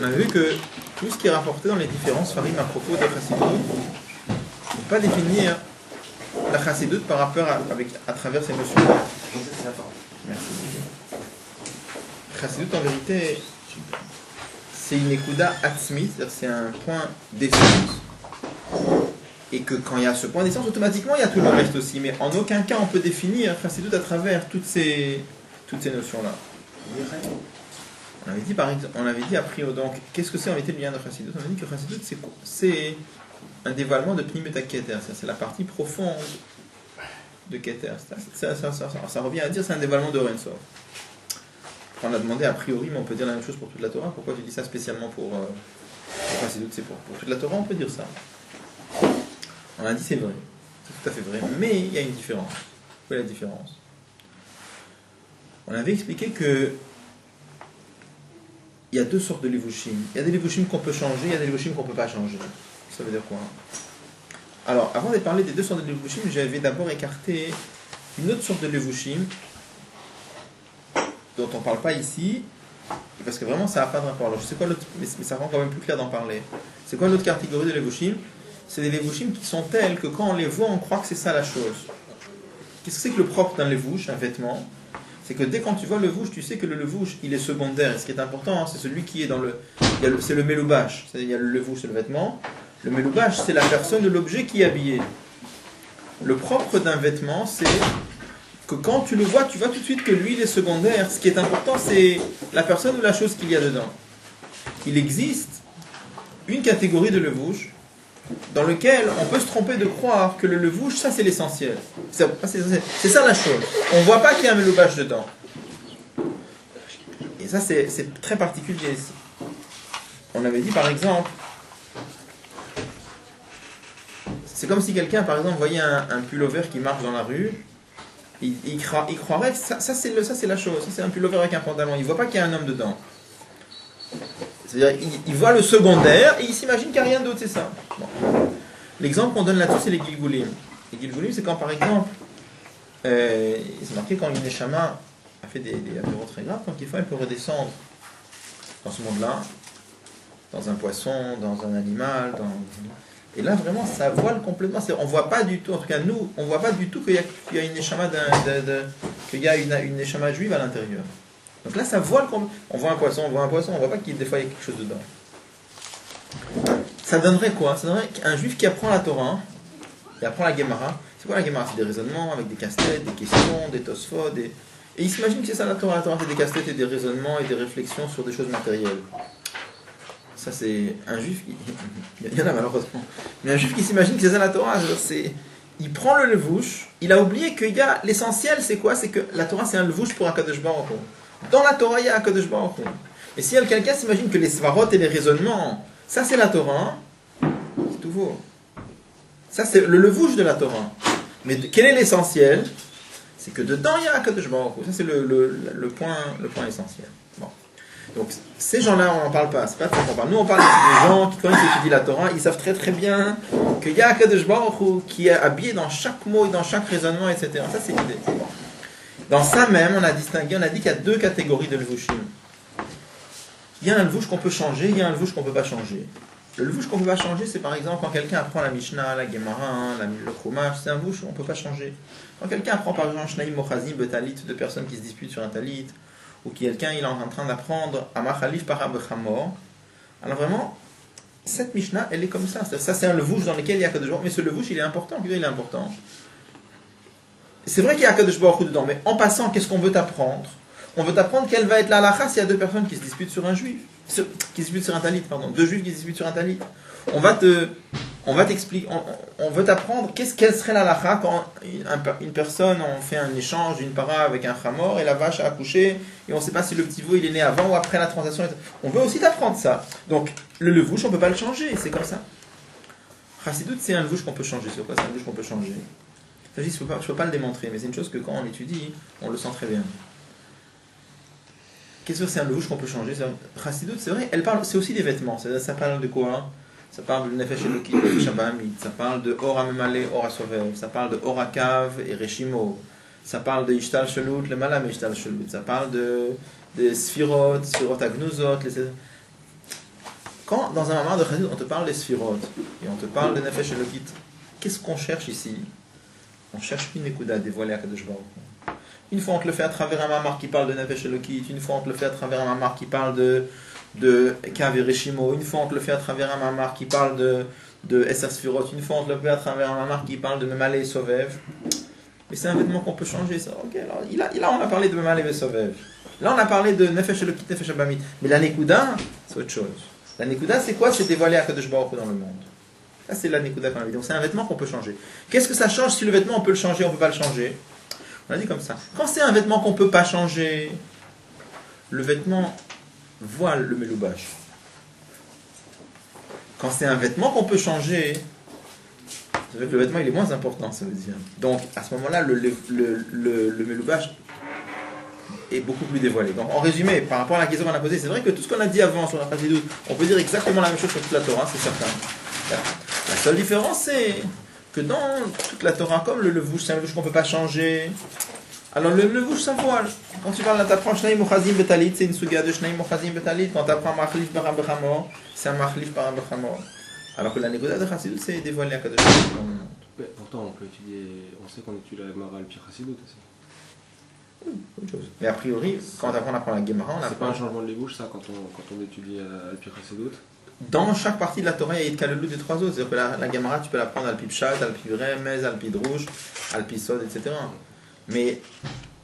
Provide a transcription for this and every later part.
On a vu que tout ce qui est rapporté dans les différents sfarim à propos de Chassidut, on ne peut pas définir la Chassidut par rapport à travers ces notions. Merci. Chassidut, en vérité, c'est une Nekuda Atzmit, c'est-à-dire c'est un point d'essence. Et que quand il y a ce point d'essence, automatiquement il y a tout le reste aussi. Mais en aucun cas on peut définir Chassidut à travers toutes ces notions-là. On avait dit a priori, donc, qu'est-ce que c'est en vérité le lien de Chassidut? On a dit que Chassidut c'est un dévoilement de Pnimet HaKeter, c'est la partie profonde de Keter. Ça revient à dire c'est un dévoilement de Or Ein Sof. On a demandé a priori, mais on peut dire la même chose pour toute la Torah. Pourquoi tu dis ça spécialement pour Chassidut? C'est pour toute la Torah, on peut dire ça. On a dit c'est vrai, c'est tout à fait vrai, mais il y a une différence. Quelle est la différence? On avait expliqué que il y a deux sortes de levushim. Il y a des levushim qu'on peut changer, il y a des levushim qu'on ne peut pas changer. Ça veut dire quoi? Alors, avant de parler des deux sortes de levushim, j'avais d'abord écarté une autre sorte de levushim dont on ne parle pas ici, parce que vraiment ça n'a pas de rapport. Alors, je sais quoi l'autre, mais ça rend quand même plus clair d'en parler. C'est quoi l'autre catégorie de levushim? C'est des levushim qui sont tels que quand on les voit, on croit que c'est ça la chose. Qu'est-ce que c'est que le propre d'un levush, un vêtement? C'est que dès quand tu vois le levush, tu sais que le levush, il est secondaire. Et ce qui est important, c'est celui qui est dans le... c'est le meloubash. C'est-à-dire, il y a le levush, c'est le vêtement. Le meloubash, c'est la personne de l'objet qui est habillé. Le propre d'un vêtement, c'est que quand tu le vois, tu vois tout de suite que lui, il est secondaire. Ce qui est important, c'est la personne ou la chose qu'il y a dedans. Il existe une catégorie de levush dans lequel on peut se tromper de croire que le levush, ça c'est l'essentiel. C'est ça la chose. On ne voit pas qu'il y a un meloubash dedans. Et ça c'est très particulier ici. On avait dit par exemple, c'est comme si quelqu'un par exemple voyait un pullover qui marche dans la rue, il croirait que ça c'est la chose, ça c'est un pullover avec un pantalon, il ne voit pas qu'il y a un homme dedans. C'est-à-dire, il voit le secondaire et il s'imagine qu'il n'y a rien d'autre, c'est ça. Bon. L'exemple qu'on donne là-dessus, c'est les Gilgulim. Les Gilgulim, c'est quand, par exemple, c'est marqué quand une Neshama a fait des apéros très graves, donc elle peut redescendre dans ce monde-là, dans un poisson, dans un animal, et là, vraiment, ça voile complètement. On ne voit pas du tout, en tout cas, nous, on ne voit pas du tout qu'il y a une Neshama qu'il y a une Neshama juive à l'intérieur. Donc là, ça voile comme... On voit un poisson, on voit pas qu'il des fois il y a quelque chose dedans. Ça donnerait quoi? Ça donnerait un juif qui apprend la Torah, il apprend la Gemara. C'est quoi la Gemara? C'est des raisonnements avec des casse-têtes, des questions, des tosfot, et il s'imagine que c'est ça la Torah. La Torah, c'est des casse-têtes et des raisonnements et des réflexions sur des choses matérielles. Ça, c'est un juif qui... Il y en a malheureusement. Mais un juif qui s'imagine que c'est ça la Torah, il prend le levush, il a oublié qu'il y a... L'essentiel, c'est quoi? C'est que la Torah, c'est un levush pour Akadosh Baruch Hu. Dans la Torah, il y a Akadosh Baruch Hu. Et si quelqu'un s'imagine que les svarot et les raisonnements, ça c'est la Torah, c'est tout faux. Ça c'est le levush de la Torah. Mais quel est l'essentiel? C'est que dedans il y a Akadosh Baruch Hu. Ça c'est le point essentiel. Bon. Donc ces gens-là, on n'en parle pas. C'est pas de ça qu'on parle. Nous on parle des gens qui, quand ils étudient la Torah, ils savent très très bien qu'il y a Akadosh Baruch Hu qui est habillé dans chaque mot et dans chaque raisonnement, etc. Ça c'est l'idée. Bon. Dans ça même, on a distingué, on a dit qu'il y a deux catégories de levushim. Il y a un levush qu'on peut changer, il y a un levush qu'on ne peut pas changer. Le levush qu'on ne peut pas changer, c'est par exemple quand quelqu'un apprend la Mishnah, la Gemara, le Chumash, c'est un levush qu'on ne peut pas changer. Quand quelqu'un apprend par exemple Shnaim Mochazim, Betalit, deux personnes qui se disputent sur un talit, ou quelqu'un il est en train d'apprendre Amachalif Parabechamor, alors vraiment, cette Mishnah, elle est comme ça. Ça c'est un levush dans lequel il y a que deux jours, mais ce levush il est important, il est important. C'est vrai qu'il y a Akadosh Baruch Hu dedans, mais en passant, qu'est-ce qu'on veut t'apprendre? On veut t'apprendre quelle va être la halakha s'il y a deux personnes qui se disputent sur un juif, qui se disputent sur un talit, deux juifs qui se disputent sur un talit. On va t'expliquer, on veut t'apprendre quelle serait la halakha quand une personne, on fait un échange d'une para avec un chamor et la vache a accouché et on ne sait pas si le petit veau il est né avant ou après la transaction. On veut aussi t'apprendre ça. Donc le levush, on ne peut pas le changer, c'est comme ça. Chassidut, c'est un levush qu'on peut changer. C'est quoi? C'est un levush qu'on peut changer. Je ne peux pas le démontrer, mais c'est une chose que quand on l'étudie, on le sent très bien. Qu'est-ce que c'est un levush qu'on peut changer? Chassidut, c'est vrai, c'est aussi des vêtements. Ça parle de quoi? Ça parle de Nefesh Eloki, Nefesh Abahamit. Ça parle de Or HaMemale, Or HaSovev. Ça parle de Or HaKav et Reshimo. Ça parle de Ishtal Shelut, le Malam Ishtal Shelut. Ça parle de Sfirot, Sfirot Agnuzot. Quand dans un mamar de Chassidut, on te parle des Sphirot, et on te parle de Nefesh Elokit, qu'est-ce qu'on cherche ici? On cherche une Nekuda dévoilée à Kadosh Baruch Hu. Une fois on te le fait à travers un mamar qui parle de Nefesh Elokit, une fois on te le fait à travers un mamar qui parle de Kav et Reshimo, une fois on te le fait à travers un mamar qui parle de Esser Sphirot, une fois on te le fait à travers un mamar qui parle de Memale et Sovev. Mais c'est un vêtement qu'on peut changer, ça. Ok, alors, là, on a parlé de Memale et Sovev. Là, on a parlé de Nefesh Elokit, Nefesh Abamit. Mais la Nekuda, c'est autre chose. La Nekuda, c'est quoi? C'est dévoilé à Kadosh Baruch Hu dans le monde. Ça, c'est la Nekuda qu'on a dit. Donc, c'est un vêtement qu'on peut changer. Qu'est-ce que ça change si le vêtement, on peut le changer, on ne peut pas le changer? On a dit comme ça. Quand c'est un vêtement qu'on ne peut pas changer, le vêtement voile le meloubash. Quand c'est un vêtement qu'on peut changer, ça veut dire que le vêtement, il est moins important, ça veut dire. Donc, à ce moment-là, le meloubash est beaucoup plus dévoilé. Donc, en résumé, par rapport à la question qu'on a posée, c'est vrai que tout ce qu'on a dit avant sur la Chassidut, on peut dire exactement la même chose sur toute la Torah, c'est certain. La seule différence, c'est que dans toute la Torah, comme le levouche, c'est un levouche qu'on ne peut pas changer. Alors, le levouche, ça voile. Quand tu parles, tu apprends Shnaim Mochazim Betalit, c'est une suga de Shnaim Mochazim Betalit. Quand tu apprends Machlif Baram Bechamor, c'est un Machlif Baram Bechamor. Alors que la Nekuda de Chassidut, c'est dévoilé à Kadosh Baruch Hu. Pourtant, on peut étudier, on sait qu'on étudie la Gemara al-Pi Chassidut aussi. Autre chose. Mais a priori, quand on apprend la Gemara, on C'est pas apprend. un changement de lébouche, ça, quand on étudie al-Pi Chassidut. Dans chaque partie de la Torah, il y a Yitkalelu des trois autres. C'est-à-dire que la Gemara, tu peux la prendre Al-Pi Pshat, Al-Pi Remez, Al-Pi Drouche, Al-Pi Sod, etc. Mais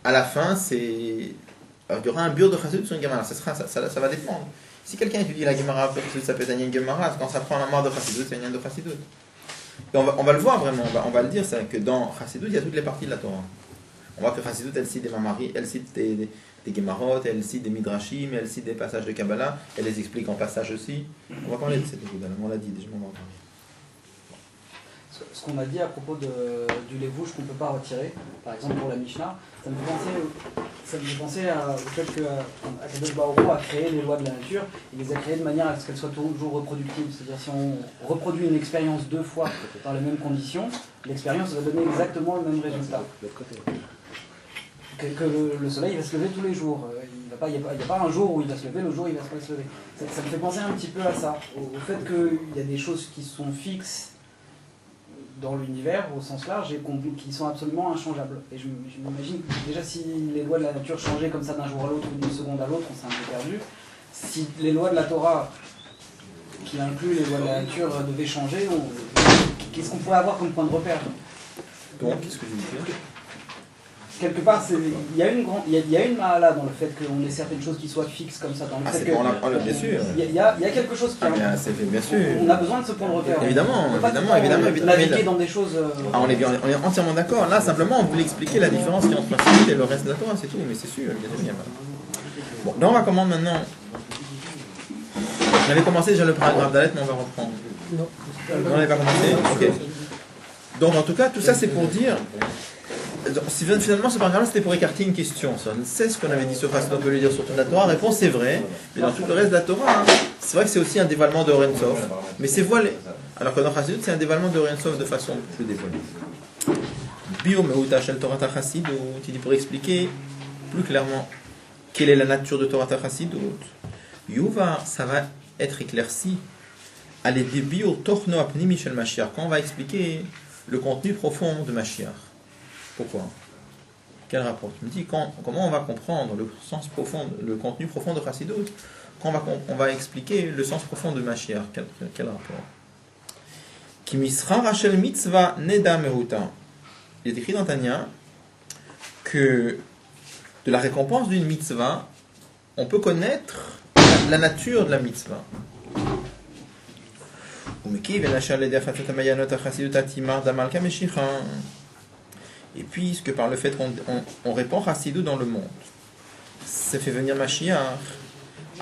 à la fin, c'est. Alors, il y aura un bur de Chassidut sur une Gemara. Ça va dépendre. Si quelqu'un étudie la Gemara, ça peut être un Gemara. Quand ça prend la mort de Chassidut, c'est un de Chassidut. Et on va le voir vraiment. On va le dire, c'est que dans Chassidut, il y a toutes les parties de la Torah. On voit que Chassidut, elle cite des Mamari, elle cite des Gemarot, elle cite des Midrashim, elle cite des passages de Kabbalah, elle les explique en passage aussi. On va parler de cette écoute, on l'a dit déjà, on va en parler. Ce qu'on a dit à propos du levouche qu'on ne peut pas retirer, par exemple pour la Mishnah, ça me fait penser au fait que Akadosh Baruch Hu a créé les lois de la nature, il les a créées de manière à ce qu'elles soient toujours reproductibles. C'est-à-dire si on reproduit une expérience deux fois dans les mêmes conditions, l'expérience va donner exactement le même résultat. Que le soleil va se lever tous les jours. Il n'y a pas un jour où il va se lever, le jour où il ne va pas se lever. Ça me fait penser un petit peu à ça, au fait qu'il y a des choses qui sont fixes dans l'univers au sens large et qui sont absolument inchangeables. Et je m'imagine que déjà si les lois de la nature changeaient comme ça d'un jour à l'autre ou d'une seconde à l'autre, on serait un peu perdu. Si les lois de la Torah, qui incluent les lois de la nature, devaient changer, qu'est-ce qu'on pourrait avoir comme point de repère? Donc, qu'est-ce que je veux dire? Quelque part, il y a une mahala dans le fait qu'on ait certaines choses qui soient fixes comme ça. Dans le fait c'est bon, bien sûr. Il y a quelque chose qui bien sûr. On a besoin de ce point de repère. Évidemment. Naviguer dans des choses. On est entièrement d'accord. Là, simplement, on voulait expliquer la différence qu'il y a entre Chassidut et le reste de la Torah, c'est tout. Mais c'est sûr, bien sûr. Bon, là, on va commencer maintenant. On avait commencé déjà le paragraphe d'Alet, mais on va reprendre. Non. On n'avait pas commencé. Ok. Donc, en tout cas, tout ça, c'est pour dire. Finalement, ce paragraphe c'était pour écarter une question. C'est ce qu'on avait dit sur Chassidut, on peut lui dire sur toute la Torah. La réponse c'est vrai, mais dans tout le reste de la Torah, c'est vrai que c'est aussi un dévoilement de Or Ein Sof, mais c'est voilé. Alors que dans Chassidut, c'est un dévoilement de Or Ein Sof de façon plus dévoilée. Bio Meuta Shel Torah Chassidut, il dit pour expliquer plus clairement quelle est la nature de Torah Chassidut. Yuva, ça va être éclairci. Allez Bio Tochno Apnimi Shel Mashiach, quand on va expliquer le contenu profond de Mashiach. Pourquoi? Quel rapport? Tu me dis comment on va comprendre le sens profond, le contenu profond de Chassidut? Quand on va expliquer le sens profond de Mashiach, quel rapport? Kimisra Rachel Mitzvah Neda Mehuta. Il est écrit dans Tanya que de la récompense d'une mitzvah, on peut connaître la nature de la mitzvah. Et puisque par le fait qu'on répand Chassidut dans le monde, ça fait venir Mashiach.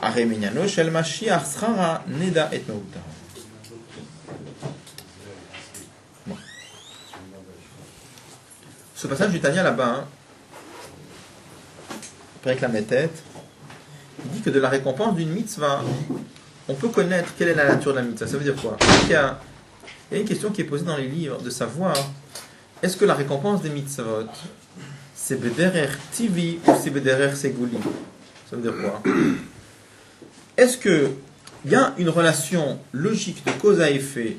Areminyano shel Mashiach srara neda et meuta. Ce passage du Tanya là-bas, après la tête, il dit que de la récompense d'une mitzvah, on peut connaître quelle est la nature de la mitzvah. Ça veut dire quoi? Il y a une question qui est posée dans les livres de savoir. Est-ce que la récompense des mitzvot, c'est bederer tivi ou c'est bederer seguli? Ça veut dire quoi? Est-ce que Il y a une relation logique de cause à effet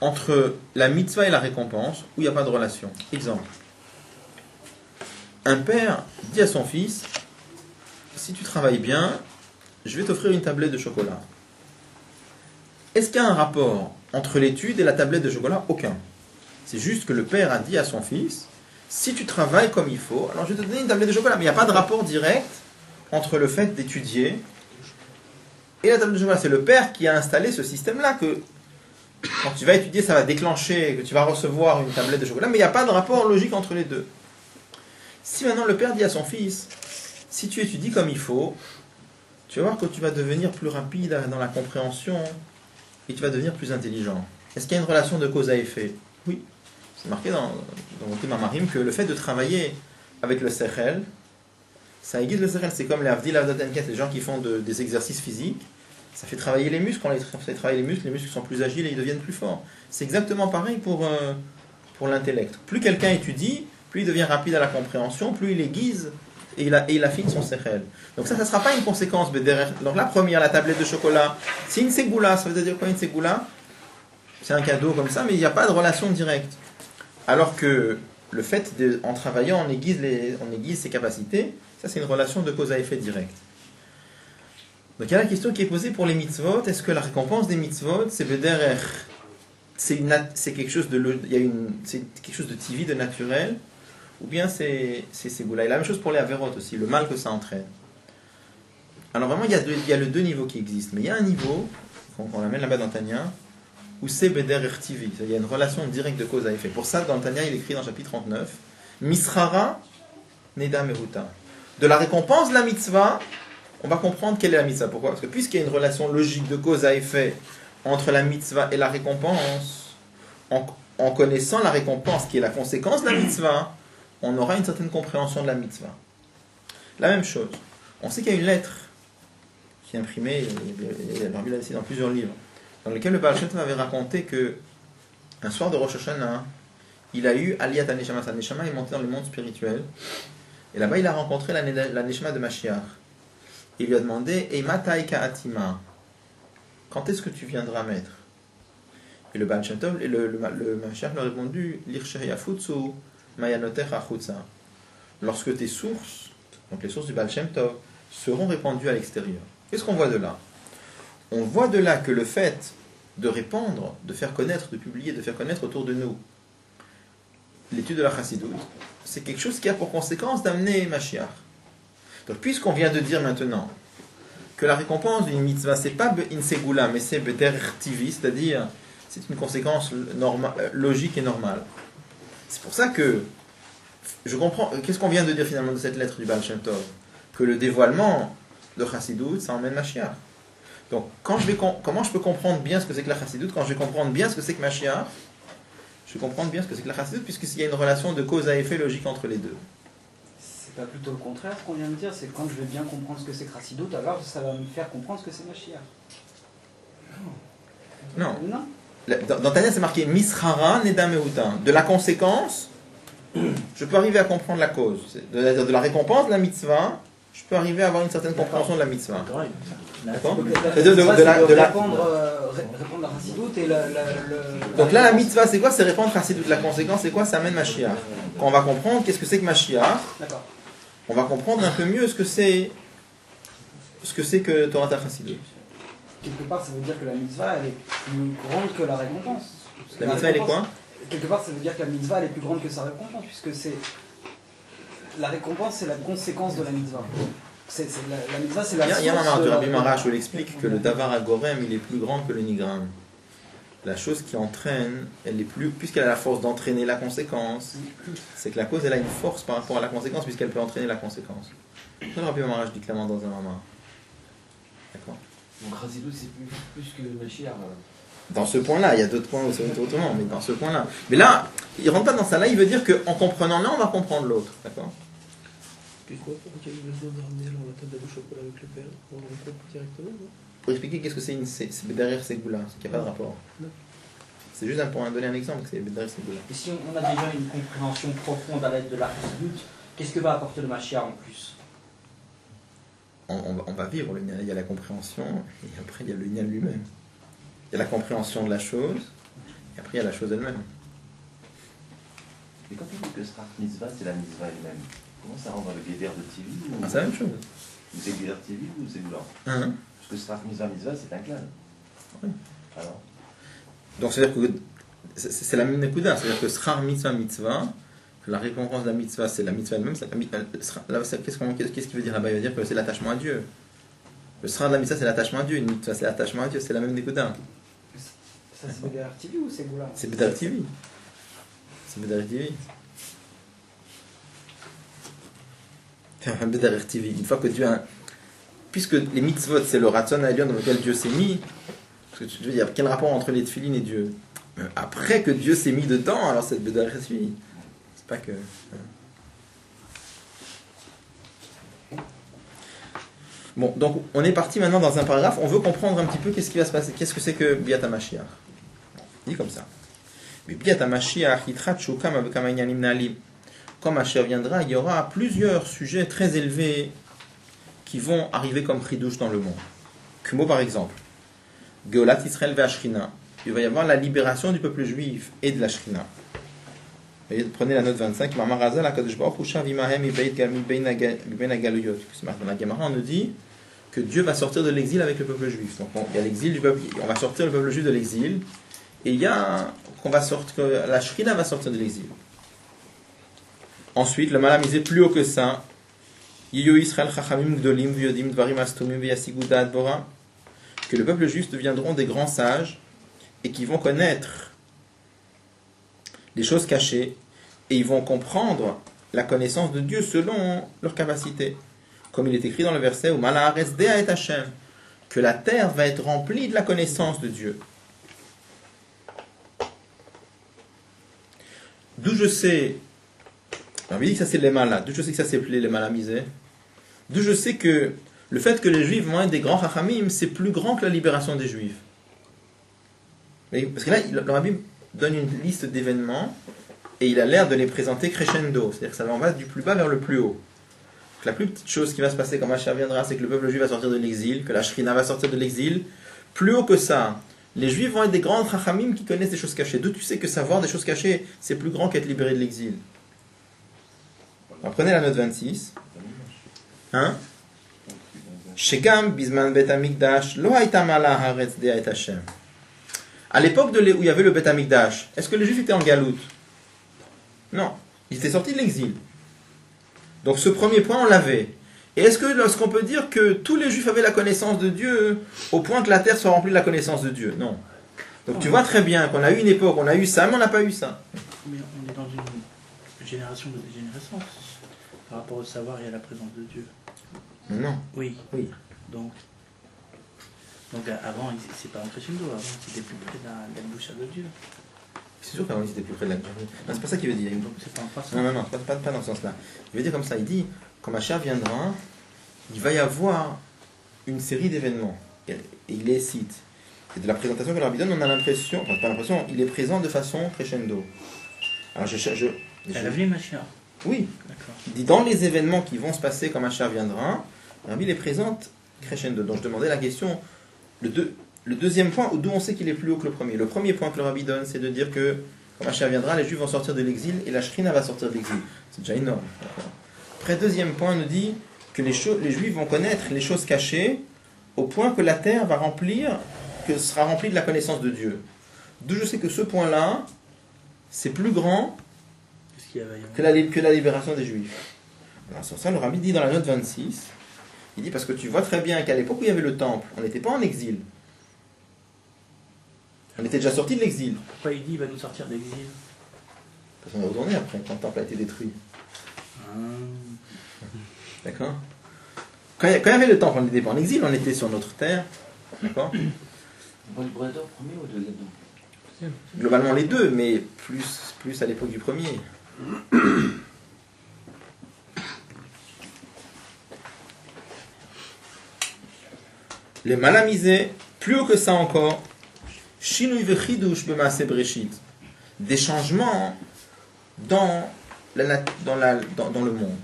entre la mitzvah et la récompense, où il n'y a pas de relation. Exemple. Un père dit à son fils, si tu travailles bien, je vais t'offrir une tablette de chocolat. Est-ce qu'il y a un rapport entre l'étude et la tablette de chocolat? Aucun. C'est juste que le père a dit à son fils, si tu travailles comme il faut, alors je vais te donner une tablette de chocolat. Mais il n'y a pas de rapport direct entre le fait d'étudier et la tablette de chocolat. C'est le père qui a installé ce système-là que quand tu vas étudier, ça va déclencher, que tu vas recevoir une tablette de chocolat, mais il n'y a pas de rapport logique entre les deux. Si maintenant le père dit à son fils, si tu étudies comme il faut, tu vas voir que tu vas devenir plus rapide dans la compréhension et tu vas devenir plus intelligent. Est-ce qu'il y a une relation de cause à effet? Oui. C'est marqué dans le thème Amarim que le fait de travailler avec le sechel, ça aiguise le sechel. C'est comme les avdil avdatenket, les gens qui font des exercices physiques. Ça fait travailler les muscles. Quand on fait travailler les muscles sont plus agiles et ils deviennent plus forts. C'est exactement pareil pour l'intellect. Plus quelqu'un étudie, plus il devient rapide à la compréhension, plus il aiguise et il affine son sechel. Donc ça ne sera pas une conséquence. Donc la première, la tablette de chocolat, c'est une ségoula. Ça veut dire quoi une ségoula? C'est un cadeau comme ça, mais il n'y a pas de relation directe. Alors que le fait, en travaillant, on aiguise ses capacités, ça c'est une relation de cause à effet direct. Donc il y a la question qui est posée pour les mitzvot, est-ce que la récompense des mitzvot, c'est quelque chose c'est quelque chose de tivi, de naturel, ou bien c'est ségoula. Et la même chose pour les averot aussi, le mal que ça entraîne. Alors vraiment, il y a les deux niveaux qui existent, mais il y a un niveau, on l'amène là-bas dans Tanya, où c'est beder ertivi, il y a une relation directe de cause à effet. Pour ça, dans Tanya, il écrit dans le chapitre 39, Misrara neda meruta. De la récompense de la mitzvah, on va comprendre quelle est la mitzvah. Pourquoi? Parce que puisqu'il y a une relation logique de cause à effet entre la mitzvah et la récompense, en connaissant la récompense qui est la conséquence de la mitzvah, on aura une certaine compréhension de la mitzvah. La même chose. On sait qu'il y a une lettre qui est imprimée, il l'a laissé dans plusieurs livres, dans lequel le Baal Shem Tov avait raconté que un soir de Rosh Hashanah, il a eu Aliyat HaNeshama. Sa Neshama est montée dans le monde spirituel. Et là-bas, il a rencontré la Neshama de Mashiach. Il lui a demandé Eimataika Atima, quand est-ce que tu viendras mettre? Et le Baal Shem Tov, le Mashiach lui a répondu Lirshayafutsu Mayanoter Achutsa. Lorsque tes sources, donc les sources du Baal Shem Tov, seront répandues à l'extérieur. Qu'est-ce qu'on voit de là? On voit de là que le fait de répandre, de faire connaître, de publier, de faire connaître autour de nous l'étude de la Chassidoute, c'est quelque chose qui a pour conséquence d'amener Mashiach. Donc puisqu'on vient de dire maintenant que la récompense d'une mitzvah, c'est pas une ségoula, mais c'est beder ertivi, c'est-à-dire c'est une conséquence logique et normale. C'est pour ça que je comprends. Qu'est-ce qu'on vient de dire finalement de cette lettre du Baal Shem Tov? Que le dévoilement de Chassidoute, ça emmène Mashiach. Donc, comment je peux comprendre bien ce que c'est que la Chassidoute? Quand je vais comprendre bien ce que c'est que Mashiach, je vais comprendre bien ce que c'est que la Chassidoute, puisqu'il y a une relation de cause à effet logique entre les deux. C'est pas plutôt le contraire ce qu'on vient de dire, c'est que quand je vais bien comprendre ce que c'est que Chassidoute, alors ça va me faire comprendre ce que c'est Mashiach. Non. Non. Dans Tanya, c'est marqué Misrara Neda Mehuta. De la conséquence, je peux arriver à comprendre la cause. De la récompense de la mitzvah, je peux arriver à avoir une certaine compréhension de la mitzvah. D'accord. Répandre la Chassidoute et Donc là, la mitzvah, c'est quoi? C'est répandre Chassidoute. La conséquence, c'est quoi? Ça amène Mashiach. Quand on va comprendre qu'est-ce que c'est que Mashiach, on va comprendre un peu mieux ce que c'est que Torah Chassidoute. Quelque part, ça veut dire que la mitzvah, elle est plus grande que la récompense. La mitzvah, elle est quoi? Quelque part, ça veut dire que la mitzvah, elle est plus grande que sa récompense, puisque la récompense, c'est la conséquence de la mitzvah. La mitzvah, c'est la source. Il y a un moment de Rabbi Marash où il explique que le davar agorem, il est plus grand que le nigram. La chose qui entraîne, elle est plus, puisqu'elle a la force d'entraîner la conséquence, c'est que la cause, elle a une force par rapport à la conséquence, puisqu'elle peut entraîner la conséquence. Ça, Rabbi Marash dit clairement dans un moment. D'accord. Donc Chassidoute, c'est plus que le Mashiach. Dans ce point-là, il y a d'autres points où c'est autrement, mais dans ce point-là. Mais là, il ne rentre pas dans ça. Là, il veut dire qu'en comprenant l'un, on va comprendre l'autre. D'accord. Pourquoi il y a eu besoin de ramener alors la table de chocolat avec le père? On le rencontre directement, non? Pour expliquer qu'est-ce que c'est derrière ces goûts-là, c'est qu'il n'y a pas de rapport. C'est juste pour donner un exemple, que c'est derrière ces goûts-là. Et si on a déjà une compréhension profonde à l'aide de la Chassidoute, qu'est-ce que va apporter le Mashiach en plus? on va vivre le Inyan. Il y a la compréhension, et après il y a le Inyan lui-même. Il y a la compréhension de la chose, et après il y a la chose elle-même. Et quand on dit que Srach Mitzvah, c'est la Mitzvah elle-même, comment ça rentre dans le Guéder de Tivi ou... C'est la même chose. Ou c'est Guéder Tivi ou c'est Goulan? Hein? Parce que Srach Mitzvah, c'est un clan. Oui. Alors, Donc c'est-à-dire que c'est la même Nekuda, c'est-à-dire que Srach Mitzvah, que la récompense de la mitzvah, c'est la mitzvah elle-même. Qu'est-ce qu'il veut dire là-bas? Il veut dire que c'est l'attachement à Dieu. Le Srach de la mitzvah, c'est l'attachement à Dieu. Une mitzvah, c'est l'attachement à Dieu. C'est la même Nekuda. Ça, c'est Bédar TV ou c'est Goula? C'est Bédar TV. C'est Bédar TV. Bédar TV. Une fois que Dieu a... Puisque les mitzvot, c'est le ratzon à dans lequel Dieu s'est mis, parce que tu veux dire, quel rapport entre les tefilines et Dieu? Après que Dieu s'est mis dedans, alors c'est Bédar TV. C'est pas que... Bon, donc on est parti maintenant dans un paragraphe, on veut comprendre un petit peu qu'est-ce qui va se passer, qu'est-ce que c'est que Biat HaMashiach. Il dit comme ça. Mais Biat HaMashiach, quand Mashiach viendra, il y aura plusieurs sujets très élevés qui vont arriver comme chidouche dans le monde. Kumo par exemple, Geolat Israël ve'Ashrina, il va y avoir la libération du peuple juif et de la Shrina. Prenez la note 25, dans la Gemara, on nous dit que Dieu va sortir de l'exil avec le peuple juif. Donc il y a l'exil du peuple, on va sortir le peuple juif de l'exil, et il y a qu'on va sortir, que la Shrina va sortir de l'exil. Ensuite, le malamisé plus haut que ça, que le peuple juif deviendront des grands sages et qui vont connaître les choses cachées et ils vont comprendre la connaissance de Dieu selon leur capacité. Comme il est écrit dans le verset où que la terre va être remplie de la connaissance de Dieu. D'où je sais, on dit que ça c'est les malas, d'où je sais que ça s'appelait les malamisés, d'où je sais que le fait que les juifs vont être des grands chachamim, c'est plus grand que la libération des juifs. Parce que là, le rabbi donne une liste d'événements et il a l'air de les présenter crescendo, c'est-à-dire que ça va du plus bas vers le plus haut. Donc, la plus petite chose qui va se passer quand Mashiach viendra, c'est que le peuple juif va sortir de l'exil, que la Shrina va sortir de l'exil. Plus haut que ça, les juifs vont être des grands chachamim qui connaissent des choses cachées. D'où tu sais que savoir des choses cachées, c'est plus grand qu'être libéré de l'exil. Alors, prenez la note 26. Hein? Shegam bisman bet hamikdash lo hayta mala haaretz de'at Hashem. À l'époque où il y avait le Bet Hamikdash, est-ce que les Juifs étaient en galoute? Non, ils étaient sortis de l'exil. Donc ce premier point, on l'avait. Et est-ce qu'on peut dire que tous les Juifs avaient la connaissance de Dieu au point que la terre soit remplie de la connaissance de Dieu? Non. Donc tu vois très bien qu'on a eu une époque, on a eu ça, mais on n'a pas eu ça. Mais on est dans une génération de dégénérescence par rapport au savoir et à la présence de Dieu. Non. Oui. Oui. Donc avant, c'est pas un crescendo, avant c'était plus près de la bouche de Dieu. C'est sûr qu'avant ils étaient plus près de la... Non, c'est pas ça qu'il veut dire. C'est pas un passant. Non, pas dans ce sens-là. Il veut dire comme ça, il dit, quand Mashiach viendra, il va y avoir une série d'événements. Et il les cite. Et de la présentation que le rabbi donne, on a l'impression, enfin pas l'impression, il est présent de façon crescendo. Alors Elle a vu Mashiach. Oui. D'accord. Il dit, dans les événements qui vont se passer quand Mashiach viendra, le rabbi les présente crescendo. Donc je demandais la question... Le deuxième point, d'où on sait qu'il est plus haut que le premier. Le premier point que le rabbi donne, c'est de dire que quand Mashiach viendra, les Juifs vont sortir de l'exil et la Shrina va sortir de l'exil. C'est déjà énorme. Après, deuxième point, on nous dit que les Juifs vont connaître les choses cachées au point que la terre va sera remplie de la connaissance de Dieu. D'où je sais que ce point-là, c'est plus grand que la libération des Juifs. Alors sur ça, le rabbi dit dans la note 26, il dit parce que tu vois très bien qu'à l'époque où il y avait le temple, on n'était pas en exil. On était déjà sorti de l'exil. Pourquoi il dit qu'il va nous sortir d'exil? Parce qu'on est retourné après, quand le temple a été détruit. D'accord? Quand il y avait le temple, on n'était pas en exil, on était sur notre terre. D'accord? on parle du prédateur premier ou deuxième? Globalement les deux, mais plus à l'époque du premier. Les malamisés, plus haut que ça encore, Shinui vechidush b'maaseh Bereshit, des changements dans le monde.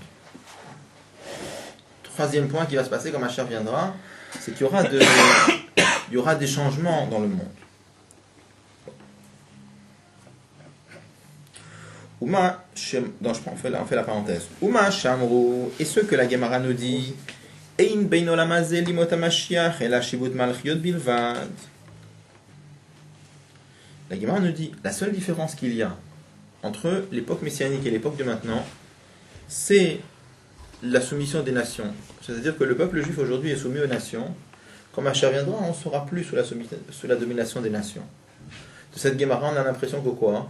troisième point qui va se passer quand Mashiach viendra, c'est qu'il y aura, il y aura des changements dans le monde. Uma, on fait la parenthèse. Uma Shamru, et ce que la Gemara nous dit, Ein bein olam hazeh limot hamashiach ela shivut malchiot bilvad. La Gemara nous dit, la seule différence qu'il y a entre l'époque messianique et l'époque de maintenant, c'est la soumission des nations. C'est-à-dire que le peuple juif aujourd'hui est soumis aux nations. Quand Mashiach viendra, on ne sera plus sous la domination des nations. De cette Gemara, on a l'impression que quoi ?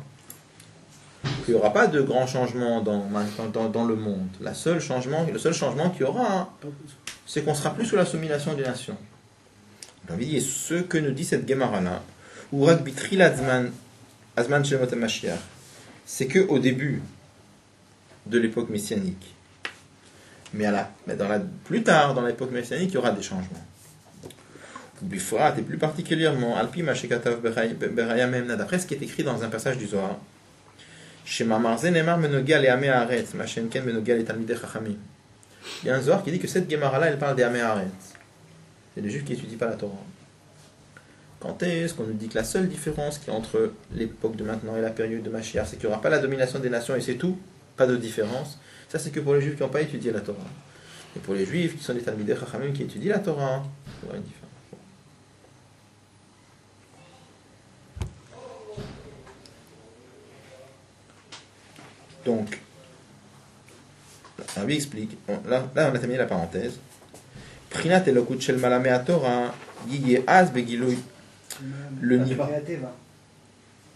Qu'il n'y aura pas de grand changement dans le monde. Le seul changement qu'il y aura, c'est qu'on ne sera plus sous la domination des nations. J'ai envie de dire, ce que nous dit cette Gemara-là, ou Rakbitri Azman Shemot HaMashiach, c'est qu'au début de l'époque messianique, mais plus tard, dans l'époque messianique, il y aura des changements. Et plus particulièrement, Alpi Mashekatav Beraya Memna, d'après ce qui est écrit dans un passage du Zohar, il y a un Zohar qui dit que cette Gemara-là, elle parle des Amé Haaretz. C'est les Juifs qui n'étudient pas la Torah. Quand est-ce qu'on nous dit que la seule différence qui est entre l'époque de maintenant et la période de Mashiach, c'est qu'il n'y aura pas la domination des nations et c'est tout, pas de différence. Ça, c'est que pour les Juifs qui n'ont pas étudié la Torah. Et pour les Juifs qui sont des Talmidei Chachamim qui étudient la Torah, il y aura une différence. Donc, Rabbi explique, là on a terminé la parenthèse. Prinat elokut shel malamei haTorah yiyeh az begilui. Le niveau.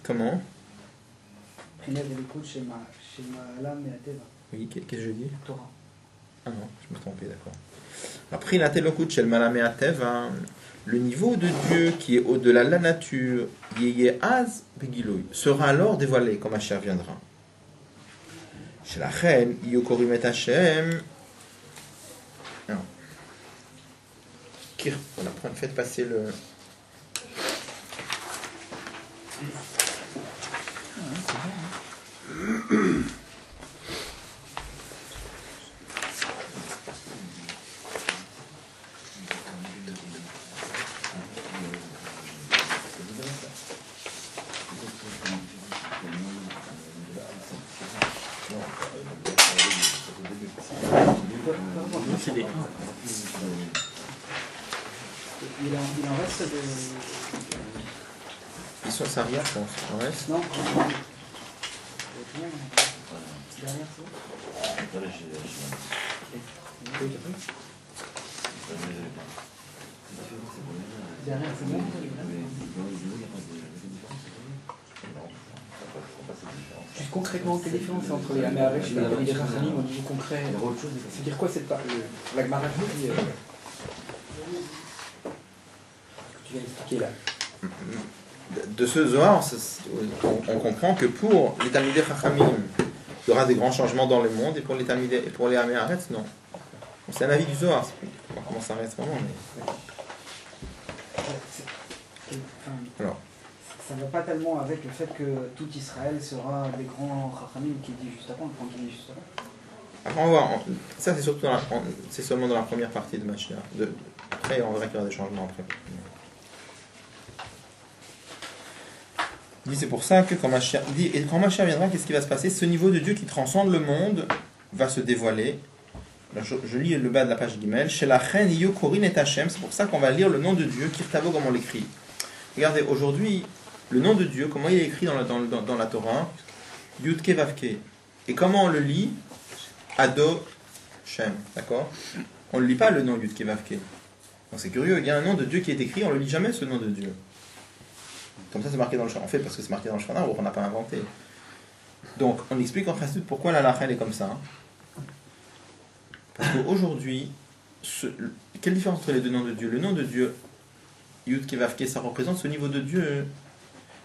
Comment? Prinat elokut shel malamei haTorah. Oui, qu'est-ce que je dis? Torah. Ah non, je me trompais, d'accord. Prinat elokut shel malamei haTeva, le niveau de Dieu qui est au-delà de la nature, yiyeh az begilui, sera alors dévoilé quand Mashiach viendra. Shelachem, Yokorim et Hashem. Non. Voilà, faites passer le. Il en reste de... Ils sont arrière, je pense. Il en reste. Non. Derrière, c'est bon. Derrière, c'est bon. Juste concrètement, quelle différence entre les Amé Haaretz et les Talmidei Chachamim au niveau concret? C'est-à-dire quoi cette part? La Gemara dit... Tu viens d'expliquer là. De ce Zohar, on comprend que pour les Talmidei Chachamim, il y aura des grands changements dans le monde, et pour les Amé Haaretz, non. C'est un avis du Zohar, comment ça reste vraiment, mais... Alors. Ça ne va pas tellement avec le fait que tout Israël sera des grands Chachamim qui dit juste avant, le point qui dit juste avant. Après, on va voir. Ça, c'est seulement dans la première partie de Mashiach. Après, on verra qu'il y aura des changements après. Il dit, c'est pour ça que quand Mashiach viendra, qu'est-ce qui va se passer? Ce niveau de Dieu qui transcende le monde va se dévoiler. Là, je lis le bas de la page Gimel. Chez la reine Yokorin et Hashem, c'est pour ça qu'on va lire le nom de Dieu, Kirtavo, comme on l'écrit. Regardez, aujourd'hui, le nom de Dieu, comment il est écrit dans la Torah? Yudke Vavke. Et comment on le lit? Ado Shem. D'accord? On ne lit pas le nom Yudke Vavke. Donc c'est curieux, il y a un nom de Dieu qui est écrit, on ne le lit jamais ce nom de Dieu. Comme ça c'est marqué dans le Shana. En fait, parce que c'est marqué dans le Shana, on n'a pas inventé. Donc on explique en principe pourquoi la halakha est comme ça. Parce qu'aujourd'hui, quelle différence entre les deux noms de Dieu? Le nom de Dieu, Yudke Vavke, ça représente ce niveau de Dieu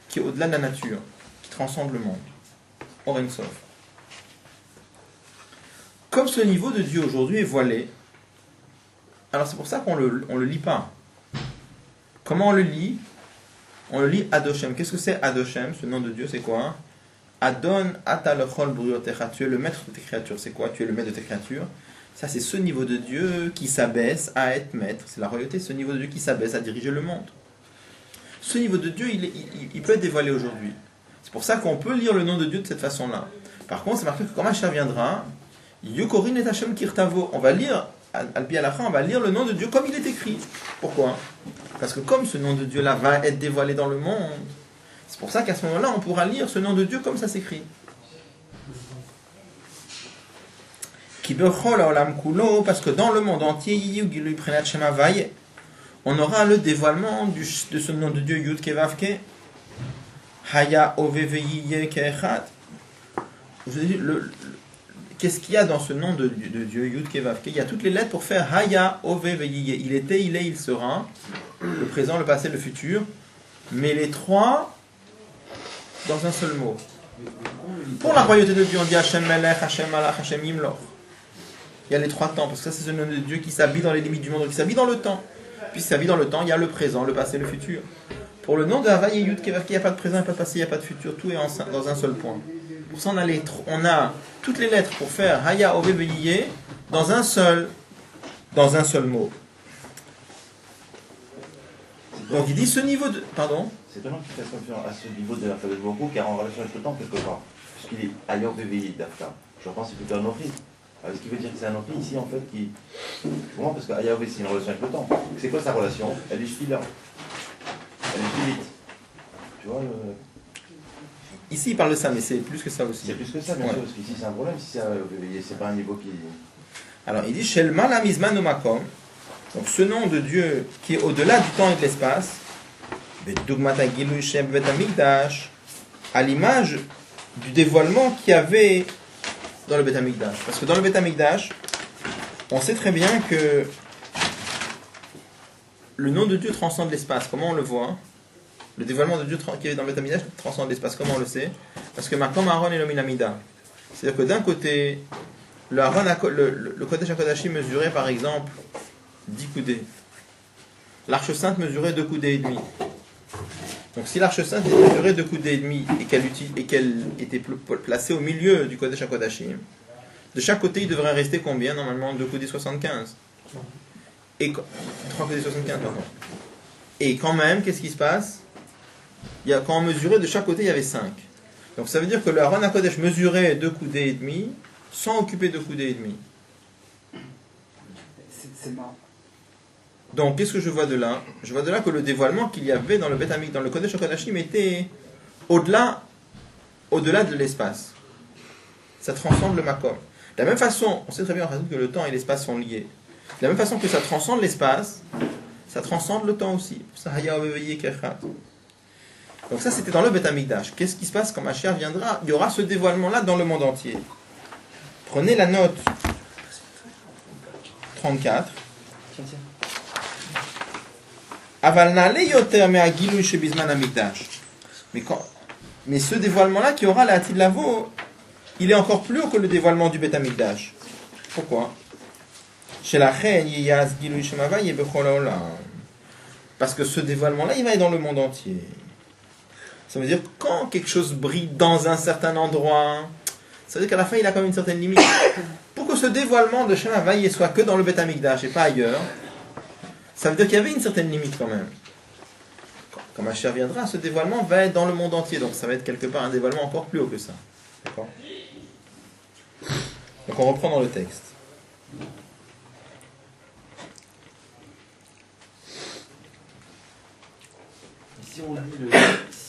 qui est au-delà de la nature, qui transcende le monde. Or Ein Sof. Comme ce niveau de Dieu aujourd'hui est voilé, alors c'est pour ça qu'on le lit pas. Comment on le lit? On le lit Adoshem. Qu'est-ce que c'est Adoshem? Ce nom de Dieu, c'est quoi? Adon ata lechol briotecha. Tu es le maître de tes créatures. C'est quoi? Tu es le maître de tes créatures. Ça, c'est ce niveau de Dieu qui s'abaisse à être maître. C'est la royauté, ce niveau de Dieu qui s'abaisse à diriger le monde. Ce niveau de Dieu, il peut être dévoilé aujourd'hui. C'est pour ça qu'on peut lire le nom de Dieu de cette façon-là. Par contre, c'est marqué que quand Mashiach viendra, Yukorin et Hashem Kirtavo, on va lire, Al-Pi on va lire le nom de Dieu comme il est écrit. Pourquoi? Parce que comme ce nom de Dieu-là va être dévoilé dans le monde, c'est pour ça qu'à ce moment-là, on pourra lire ce nom de Dieu comme ça s'écrit. Parce que dans le monde entier, on aura le dévoilement de ce nom de Dieu, Yud Kevavke, Haya Oveveyiye Keechat. Qu'est-ce qu'il y a dans ce nom de Dieu, Yud Kevavke? Il y a toutes les lettres pour faire Haya Oveveyiye. Il était, il est, il sera. Le présent, le passé, le futur. Mais les trois dans un seul mot. Pour la royauté de Dieu, on dit Hashem Melech, Hashem Malach, Hashem Yimloch. Il y a les trois temps, parce que ça c'est ce nom de Dieu qui s'habille dans les limites du monde, qui s'habille dans le temps. Puis s'habille dans le temps, il y a le présent, le passé, le futur. Pour le nom de Havaï et Yud Kevavke, il n'y a pas de présent, il n'y a pas de passé, il n'y a pas de futur, tout est dans un seul point. Pour ça on a toutes les lettres pour faire Haya Ove Veyiye dans un seul mot. Donc il dit ce niveau de... Pardon? C'est étonnant qu'il fasse confiance à ce niveau de l'alphabet Borou, car en relation avec le temps quelque part. Puisqu'il est Haya Ove Veyiye d'Afka. Je pense que c'est plutôt un Ori. Ce qui veut dire que c'est un Ori ici en fait qui... Comment? Parce que Haya Ove c'est une relation avec le temps. C'est quoi sa relation? Elle est là. Elle est vite. Tu vois Ici il parle de ça, mais c'est plus que ça aussi. C'est plus que ça, bien sûr, parce qu'ici c'est un problème, si c'est pas un niveau qui... Alors il dit Shelma la Mizman Makom. Donc ce nom de Dieu qui est au-delà du temps et de l'espace, à l'image du dévoilement qu'il y avait dans le Beth Amikdash. Parce que dans le Beth Amikdash, on sait très bien que le nom de Dieu transcende l'espace. Comment on le voit? Le dévoilement de Dieu qui est dans le Beth Amikdash transcende l'espace. Comment on le sait? Parce que Makom Aaron et l'Ominamida. C'est-à-dire que d'un côté, le Kodesh HaKodashim mesurait par exemple 10 coudées. L'Arche Sainte mesurait 2 coudées et demi. Donc si l'Arche Sainte mesurait 2 coudées et demi et qu'elle était placée au milieu du Kodesh HaKodashim, de chaque côté il devrait rester combien? Normalement 2 coudées 75. Et 3 coudées 75, pardon. Et quand même, qu'est-ce qui se passe? Quand on mesurait de chaque côté, il y avait 5. Donc ça veut dire que le Aaron HaKodesh mesurait 2 coudées et demi sans occuper 2 coudées et demi. C'est marrant. Donc, qu'est-ce que je vois de là? Je vois de là que le dévoilement qu'il y avait dans le Beth Amikdash, dans le Kodesh HaKodashim, était au-delà de l'espace. Ça transcende le Makom. De la même façon, on sait très bien que le temps et l'espace sont liés. De la même façon que ça transcende l'espace, ça transcende le temps aussi. Donc ça, c'était dans le Beth Amikdash. Qu'est-ce qui se passe quand Mashiach viendra? Il y aura ce dévoilement-là dans le monde entier. Prenez la note 34. Mais ce dévoilement-là qui aura la Atid Lavo, il est encore plus haut que le dévoilement du Beth Amikdash. Pourquoi? Parce que ce dévoilement-là, il va être dans le monde entier. Ça veut dire que quand quelque chose brille dans un certain endroit, ça veut dire qu'à la fin, il a quand même une certaine limite. Pour que ce dévoilement de Shem Havaï soit que dans le Beth Amikdash et pas ailleurs, ça veut dire qu'il y avait une certaine limite quand même. Quand Mashiach viendra, ce dévoilement va être dans le monde entier. Donc ça va être quelque part un dévoilement encore plus haut que ça. D'accord? Donc on reprend dans le texte. Si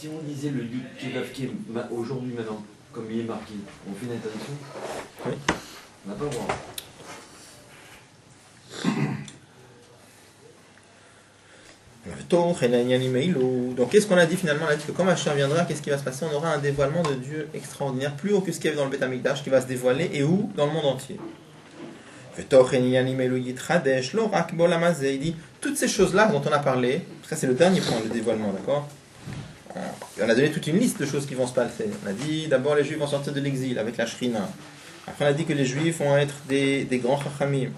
on lisait le Yud Kevavke aujourd'hui maintenant, comme il est marqué, on fait une interdiction? Oui. On n'a pas le droit. Donc qu'est-ce qu'on a dit finalement? On a dit que quand Mashiach viendra, qu'est-ce qui va se passer? On aura un dévoilement de Dieu extraordinaire, plus haut que ce qu'il y avait dans le Beth Amikdash, qui va se dévoiler, et où? Dans le monde entier. Il dit, toutes ces choses-là dont on a parlé, ça c'est le dernier point, le dévoilement, d'accord? On a donné toute une liste de choses qui vont se passer. On a dit, d'abord les Juifs vont sortir de l'exil avec la Shrina. Après on a dit que les Juifs vont être des grands Chachamim.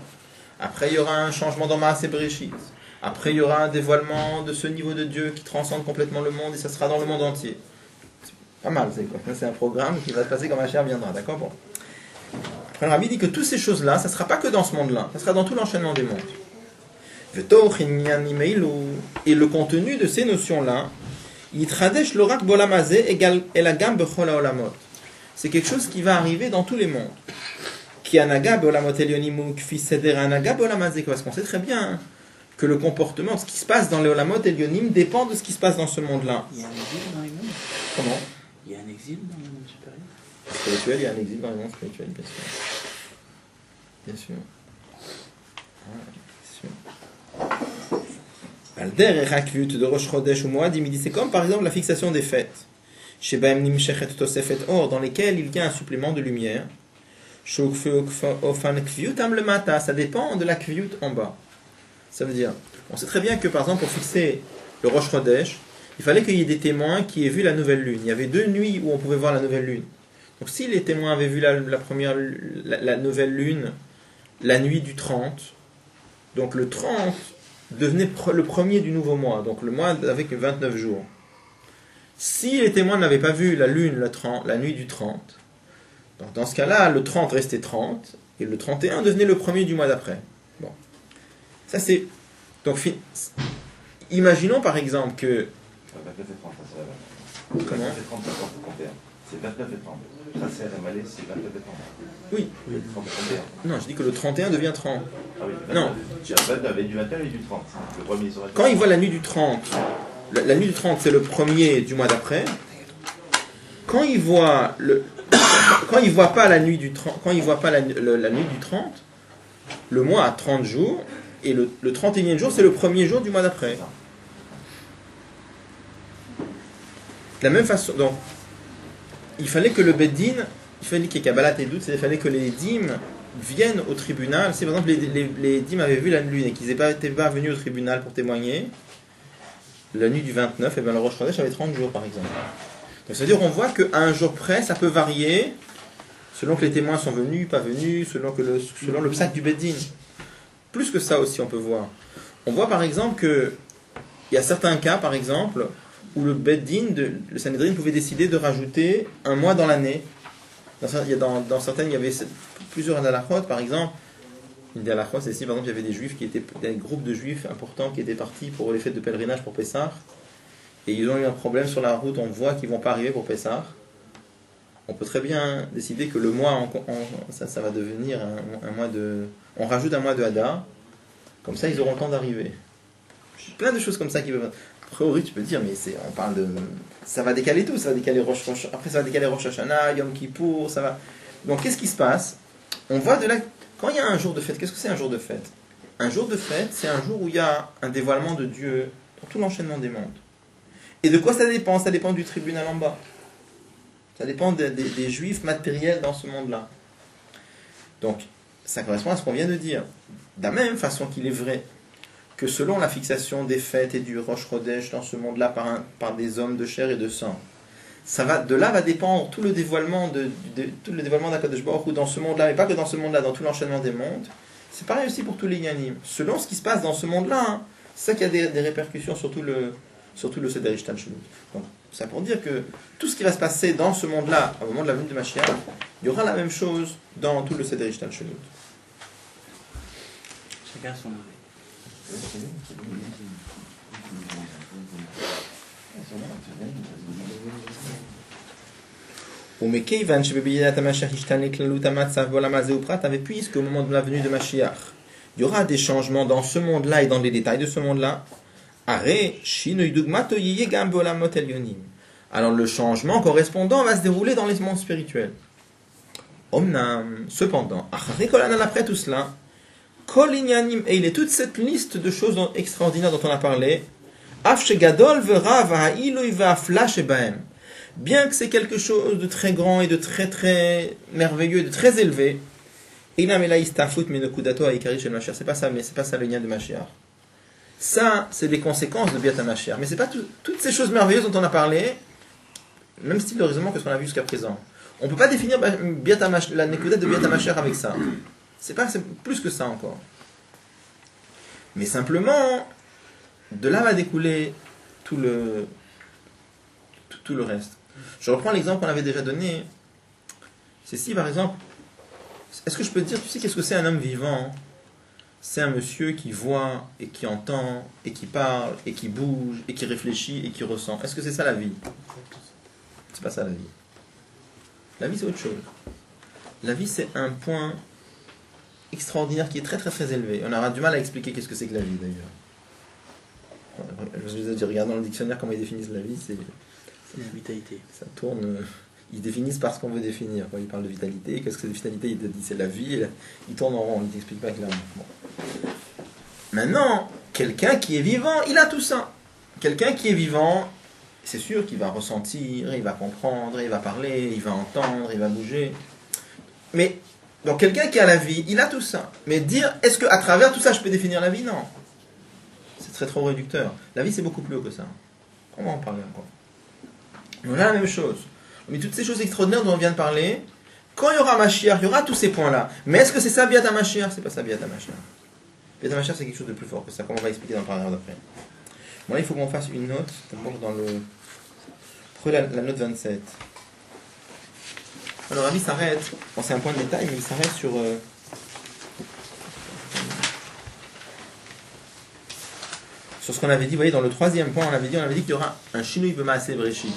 Après il y aura un changement dans Maaseh Bereshit. Après, il y aura un dévoilement de ce niveau de Dieu qui transcende complètement le monde et ça sera dans le monde entier. C'est pas mal, c'est quoi? C'est un programme qui va se passer quand Mashiach viendra, d'accord? Bon. Le Rabbi dit que toutes ces choses-là, ça ne sera pas que dans ce monde-là, ça sera dans tout l'enchaînement des mondes. Et le contenu de ces notions-là, c'est quelque chose qui va arriver dans tous les mondes. Parce qu'on sait très bien que le comportement, ce qui se passe dans les Olamot Elyonim dépend de ce qui se passe dans ce monde-là. Il y a un exil dans les mondes. Comment? Il y a un exil dans les mondes supérieurs. Spirituel, il y a un exil dans le monde spirituel, bien sûr. Bien sûr. Alder Erakvut de Rosh Chodesh ou Moadim, il dit c'est comme par exemple la fixation des fêtes. Chez Baem Nimshechet Tosefet Or, dans lesquelles il y a un supplément de lumière. Ofan Kviut Am Lemata, ça dépend de la Kviut en bas. Ça veut dire, on sait très bien que par exemple pour fixer le Rosh Chodesh, il fallait qu'il y ait des témoins qui aient vu la nouvelle lune. Il y avait 2 nuits où on pouvait voir la nouvelle lune. Donc si les témoins avaient vu la nouvelle lune la nuit du 30, donc le 30 devenait le premier du nouveau mois, donc le mois avec 29 jours. Si les témoins n'avaient pas vu la lune la nuit du 30, donc dans ce cas-là, le 30 restait 30, et le 31 devenait le premier du mois d'après. Bon. Ça c'est... Donc, imaginons par exemple que... 29 et 30, ça Comment? 29 et 30, c'est 30 et 31. C'est 29 et 30. Tracer à Malais, c'est 29 et 30. Oui. 30 et 31. Non, je dis que le 31 devient 30. Ah oui, 29. Non. Tu as 29 et du 21 et du 30. Le premier sur Quand il voit la nuit du 30, la nuit du 30 c'est le premier du mois d'après. Quand il voit pas la nuit du 30, quand il voit pas la nuit du 30, le mois a 30 jours et le 31e jour c'est le premier jour du mois d'après. De la même façon, donc il fallait que le Beddin, il fallait qu'il y ait Kabbalat et doute, il fallait que les dîmes viennent au tribunal. Si par exemple les dîmes avaient vu la lune et qu'ils n'étaient pas venus au tribunal pour témoigner, la nuit du 29, et bien le Rosh Chodesh avait 30 jours par exemple. Donc c'est-à-dire on voit qu'à un jour près, ça peut varier selon que les témoins sont venus, pas venus, selon le psak du Beddin. Plus que ça aussi on peut voir. On voit par exemple qu'il y a certains cas par exemple où le Beddin, le Sanhedrin pouvait décider de rajouter un mois dans l'année. Dans certaines, il y avait plusieurs halachot, par exemple. Une des halachot, c'est si par exemple il y avait des groupes de juifs importants qui étaient partis pour les fêtes de pèlerinage pour Pessah, et ils ont eu un problème sur la route, on voit qu'ils ne vont pas arriver pour Pessah. On peut très bien décider que le mois, ça va devenir un mois de... On rajoute un mois de Hadar, comme ça ils auront le temps d'arriver. Plein de choses comme ça qui peuvent... A priori, tu peux dire, mais on parle de... Ça va décaler tout, ça va décaler après ça va décaler Rosh Hashanah, Yom Kippour, ça va... Donc qu'est-ce qui se passe? On voit de là... Quand il y a un jour de fête, qu'est-ce que c'est un jour de fête? Un jour de fête, c'est un jour où il y a un dévoilement de Dieu dans tout l'enchaînement des mondes. Et de quoi ça dépend? Ça dépend du tribunal en bas. Ça dépend des juifs matériels dans ce monde-là. Donc, ça correspond à ce qu'on vient de dire. De la même façon qu'il est vrai que selon la fixation des fêtes et du Rosh Chodesh dans ce monde-là par des hommes de chair et de sang, de là va dépendre tout le dévoilement d'Akadosh Baruch Hu dans ce monde-là, mais pas que dans ce monde-là, dans tout l'enchaînement des mondes. C'est pareil aussi pour tous les Yanim. Selon ce qui se passe dans ce monde-là, c'est ça qui a des répercussions sur tout le Seder Ishtalshelut. Donc, c'est pour dire que tout ce qui va se passer dans ce monde-là, au moment de la venue de Mashiach, il y aura la même chose dans tout le Seder Ishtalshelut. Chacun son avis. Puisque au moment de la venue de Mashiach, il y aura des changements dans ce monde-là et dans les détails de ce monde-là, alors le changement correspondant va se dérouler dans les mondes spirituels. Cependant, après tout cela, et il est toute cette liste de choses extraordinaires dont on a parlé, bien que c'est quelque chose de très grand et de très très merveilleux, de très élevé, c'est pas ça, mais c'est pas ça le lien de Mashiach. Ça, c'est des conséquences de Biat HaMashiach. Mais c'est pas toutes ces choses merveilleuses dont on a parlé, même style de raisonnement que ce qu'on a vu jusqu'à présent. On ne peut pas définir la Nekudat de Biat HaMashiach avec ça. C'est plus que ça encore. Mais simplement, de là va découler tout le reste. Je reprends l'exemple qu'on avait déjà donné. C'est si, par exemple, Est-ce que je peux te dire, tu sais qu'est-ce que c'est un homme vivant? C'est un monsieur qui voit et qui entend et qui parle et qui bouge et qui réfléchit et qui ressent. Est-ce que c'est ça la vie? C'est pas ça la vie. La vie c'est autre chose. La vie c'est un point extraordinaire qui est très très très élevé. On aura du mal à expliquer qu'est-ce que c'est que la vie d'ailleurs. Je vous ai dit, regarde dans le dictionnaire comment ils définissent la vie, c'est C'est la vitalité. ça tourne. Ils définissent par ce qu'on veut définir. Quand ils parlent de vitalité, qu'est-ce que c'est vitalité? Ils te disent c'est la vie. Ils tournent en rond, ils t'expliquent pas clairement. Bon. Maintenant, quelqu'un qui est vivant, il a tout ça. Quelqu'un qui est vivant, c'est sûr qu'il va ressentir, il va comprendre, il va parler, il va entendre, il va bouger. Mais donc quelqu'un qui a la vie, il a tout ça. Mais dire, est-ce qu'à travers tout ça, je peux définir la vie? Non. C'est très trop réducteur. La vie, c'est beaucoup plus haut que ça. Comment en parler encore? On a la même chose. Mais toutes ces choses extraordinaires dont on vient de parler, quand il y aura Mashiach, il y aura tous ces points-là. Mais est-ce que c'est ça Biat HaMashiach? C'est pas ça Biat HaMashiach. Biat HaMashiach, c'est quelque chose de plus fort que ça, comme on va expliquer dans le paragraphe d'après. Bon, là, il faut qu'on fasse une note, d'abord dans le... Prenez la note 27. Alors, Rabbi s'arrête, bon, c'est un point de détail, mais il s'arrête sur... Sur ce qu'on avait dit, vous voyez, dans le troisième point, on avait dit qu'il y aura un Shinui B'Maaseh Bereshit.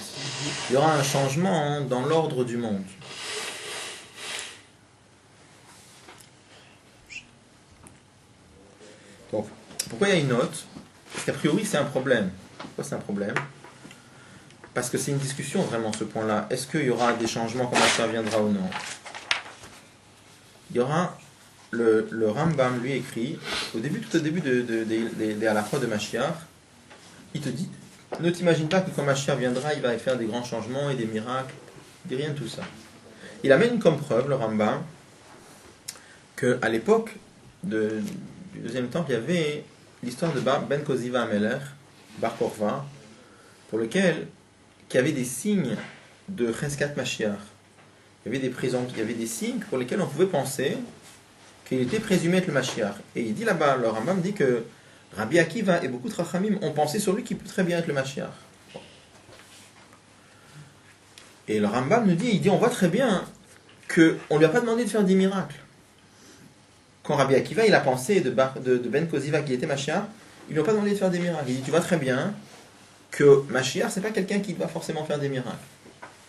Il y aura un changement dans l'ordre du monde. Donc, pourquoi il y a une note? Parce qu'a priori, c'est un problème. Pourquoi c'est un problème? Parce que c'est une discussion, vraiment, ce point-là. Est-ce qu'il y aura des changements quand Mashiach viendra ou non? Il y aura... Le Rambam lui écrit, tout au début des halachot de Mashiach, il te dit, ne t'imagine pas que quand Mashiach viendra, il va faire des grands changements et des miracles. Il dit rien de tout ça. Il amène comme preuve, le Rambam, qu'à l'époque du deuxième temple, il y avait l'histoire de Ben Koziva Ameler, Bar Korva, pour lequel il y avait des signes de Cheskat Mashiach. Il y avait des signes pour lesquels on pouvait penser qu'il était présumé être le Mashiach. Et il dit là-bas, le Rambam dit que Rabbi Akiva et beaucoup de Rachamim ont pensé sur lui qu'il peut très bien être le Mashiach. Et le Rambam nous dit, il dit, on voit très bien qu'on ne lui a pas demandé de faire des miracles. Quand Rabbi Akiva, il a pensé de Ben Koziva qui était Mashiach, ils ne lui ont pas demandé de faire des miracles. Il dit, tu vois très bien que Mashiach, c'est pas quelqu'un qui doit forcément faire des miracles.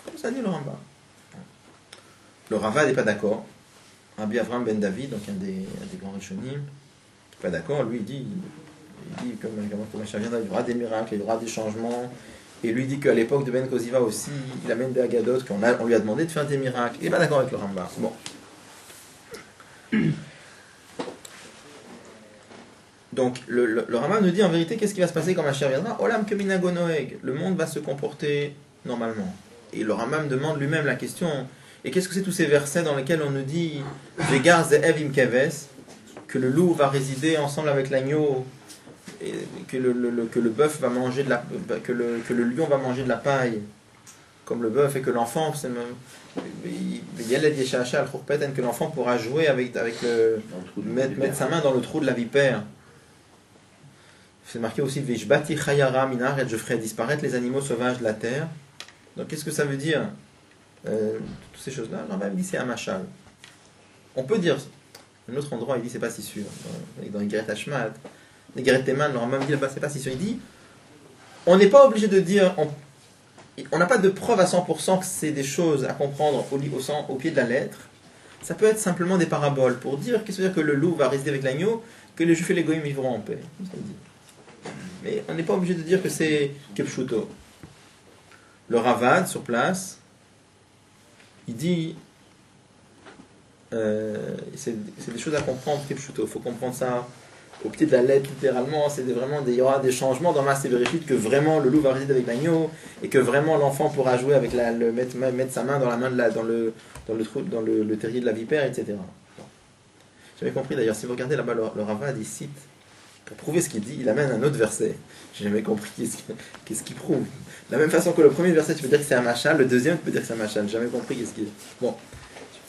Comme ça dit le Rambam. Le Ravad n'est pas d'accord. Rabbi Avram ben David, donc un des grands Rishonim, qui n'est pas d'accord, lui il dit comme Mashiach viendra, il y aura des miracles, il y aura des changements. Et lui dit qu'à l'époque de Ben Koziva aussi, il amène des Agadot, on lui a demandé de faire des miracles. Il n'est pas d'accord avec le Rambam. Bon. Donc le Rambam nous dit en vérité qu'est-ce qui va se passer quand Mashiach viendra? Olam keminago noeg, le monde va se comporter normalement. Et le Rambam demande lui-même la question. Et qu'est-ce que c'est tous ces versets dans lesquels on nous dit Vegar ze'ev im keves, que le loup va résider ensemble avec l'agneau, et que le bœuf va manger que le lion va manger de la paille, comme le bœuf, et que l'enfant, c'est même que l'enfant pourra jouer avec mettre sa main dans le trou de la vipère. C'est marqué aussi Vejbati chayara minar, et je ferai disparaître les animaux sauvages de la terre. Donc qu'est-ce que ça veut dire? Toutes ces choses-là, le Rambam dit c'est un machal. On peut dire, un autre endroit il dit c'est pas si sûr. Dans Igeret Hashmad, Igeret Teman, le Rambam dit là-bas c'est pas si sûr. Il dit, on n'est pas obligé de dire, on n'a pas de preuve à 100% que c'est des choses à comprendre au pied de la lettre. Ça peut être simplement des paraboles pour dire, qu'est-ce que ça veut dire que le loup va résider avec l'agneau, que les juifs et les goïms vivront en paix. Ça dit. Mais on n'est pas obligé de dire que c'est Kepshuto. Le Ravad sur place, il dit c'est des choses à comprendre, il faut comprendre ça au pied de la lettre littéralement. Il y aura des changements dans Maaseh Bereshit, que vraiment le loup va résider avec l'agneau et que vraiment l'enfant pourra jouer avec mettre sa main dans la main dans le terrier de la vipère, etc. Bon. J'avais compris d'ailleurs, si vous regardez là-bas le Ravad, il cite pour prouver ce qu'il dit, il amène un autre verset. J'ai jamais compris qu'est-ce qu'il prouve. De la même façon que le premier verset, tu peux dire que c'est un machal, le deuxième, tu peux dire que c'est un machal. J'ai jamais compris qu'est-ce qu'il dit. Bon,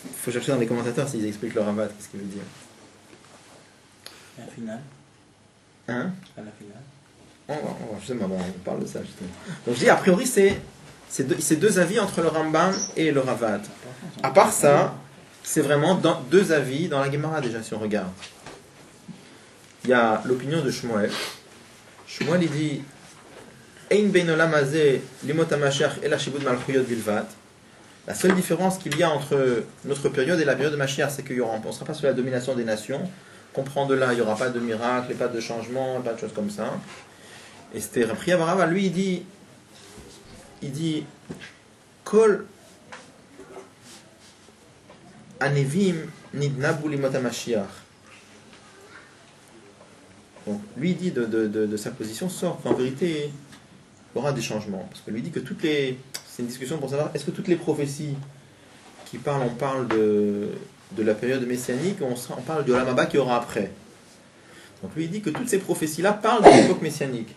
il faut chercher dans les commentateurs s'ils expliquent le Ravad, qu'est-ce qu'il veut dire. Et à la finale. Hein? À la finale. On parle de ça justement. Donc je dis, a priori, c'est deux avis entre le Rambam et le Ravad. À part ça, c'est vraiment dans deux avis dans la Gemara déjà, si on regarde. Il y a l'opinion de Shmuel. Shmuel, il dit Ein bein olam hazeh limot hamashiach el hashibud malchuyot bilvat. La seule différence qu'il y a entre notre période et la période de Mashiach, c'est qu'on ne sera pas sous la domination des nations. Qu'on prend de là, il n'y aura pas de miracle, et pas de changement, pas de choses comme ça. Et c'était Priya Barava, lui, il dit Kol Anevim nidnabu limot hamashiach. Donc, lui, il dit de sa position, sort qu'en vérité, il y aura des changements. Parce que lui dit que c'est une discussion pour savoir, est-ce que toutes les prophéties qui parlent, on parle de la période messianique, on parle de l'Olam Haba qu'il y aura après. Donc lui, il dit que toutes ces prophéties-là parlent de l'époque messianique.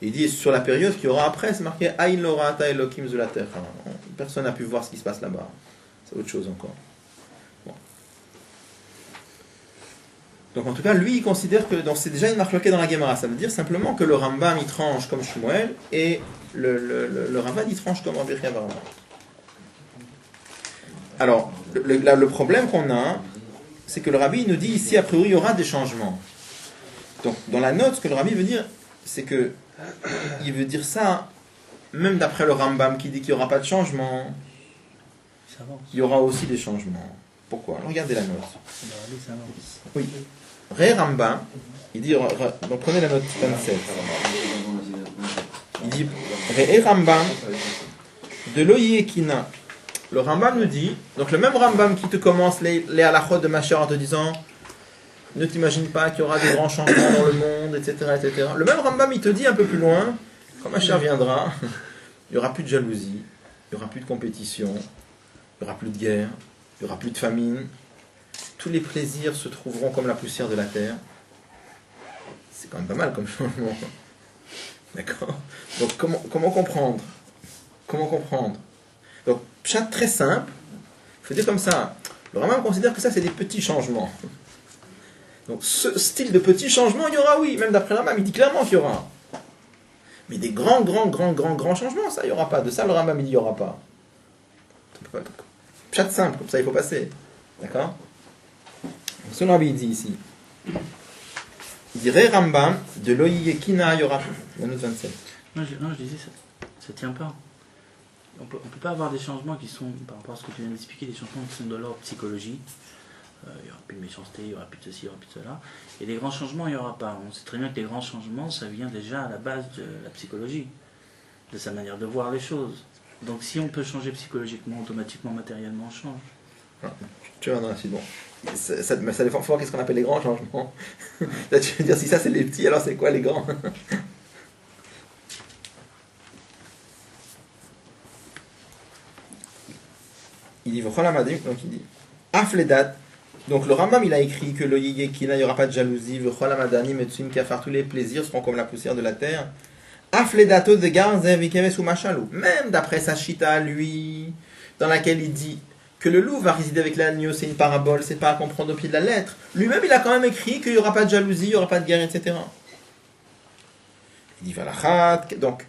Il dit, sur la période qu'il y aura après, c'est marqué Aïn lorata Elokim zulater. Personne n'a pu voir ce qui se passe là-bas. C'est autre chose encore. Donc en tout cas, lui, il considère que c'est déjà une marque dans la Gemara. Ça veut dire simplement que le Rambam, il tranche comme Shmuel, et le Ravad, il tranche comme Rabbi Barava. Alors, le problème qu'on a, c'est que le Rabbi il nous dit ici, a priori, il y aura des changements. Donc, dans la note, ce que le Rabbi veut dire, c'est que il veut dire ça, même d'après le Rambam qui dit qu'il n'y aura pas de changement, il y aura aussi des changements. Pourquoi? Regardez la note. Oui. Ré Rambam, il dit, donc prenez la note 27. Il dit, Ré Rambam, de l'Oyekina. Le Rambam nous dit, donc le même Rambam qui te commence les halachot de Mashiach en te disant, ne t'imagine pas qu'il y aura des grands changements dans le monde, etc., etc. Le même Rambam, il te dit un peu plus loin, quand Mashiach viendra, il n'y aura plus de jalousie, il n'y aura plus de compétition, il n'y aura plus de guerre, il n'y aura plus de famine, tous les plaisirs se trouveront comme la poussière de la terre. C'est quand même pas mal comme changement. D'accord? Donc comment comprendre? Comment comprendre? Donc, chat très simple, il faut dire comme ça. Le Rambam considère que ça, c'est des petits changements. Donc, ce style de petits changements, il y aura, oui, même d'après le Rambam, il dit clairement qu'il y aura. Mais des grands changements, ça, il n'y aura pas. De ça, le Rambam, il dit, il n'y aura pas. Chat simple, comme ça, il faut passer. D'accord? Ce que le Rabbi dit ici. Il dirait Rambam, de l'Oyekina, il y aura. La note 27. Non, je disais, ça tient pas. On peut pas avoir des changements qui sont, par rapport à ce que tu viens d'expliquer, des changements qui sont de l'ordre psychologie. Il n'y aura plus de méchanceté, il n'y aura plus de ceci, il n'y aura plus de cela. Et des grands changements, il n'y aura pas. On sait très bien que les grands changements, ça vient déjà à la base de la psychologie, de sa manière de voir les choses. Donc si on peut changer psychologiquement, automatiquement, matériellement, on change. Tu vois, non, c'est bon. Ça dépend fort qu'est-ce qu'on appelle les grands changements. Là, tu veux dire, si ça c'est les petits, alors c'est quoi les grands? Il dit, donc il dit, Afledat. Donc le Rambam il a écrit que le Yiyekina, il n'y aura pas de jalousie, tous les plaisirs seront comme la poussière de la terre. Afledato de Garzev ou Machalou. Même d'après sa chita, lui, dans laquelle il dit que le loup va résider avec l'agneau, c'est une parabole, c'est pas à comprendre au pied de la lettre. Lui-même, il a quand même écrit qu'il n'y aura pas de jalousie, il n'y aura pas de guerre, etc. Il dit Valachat. Donc,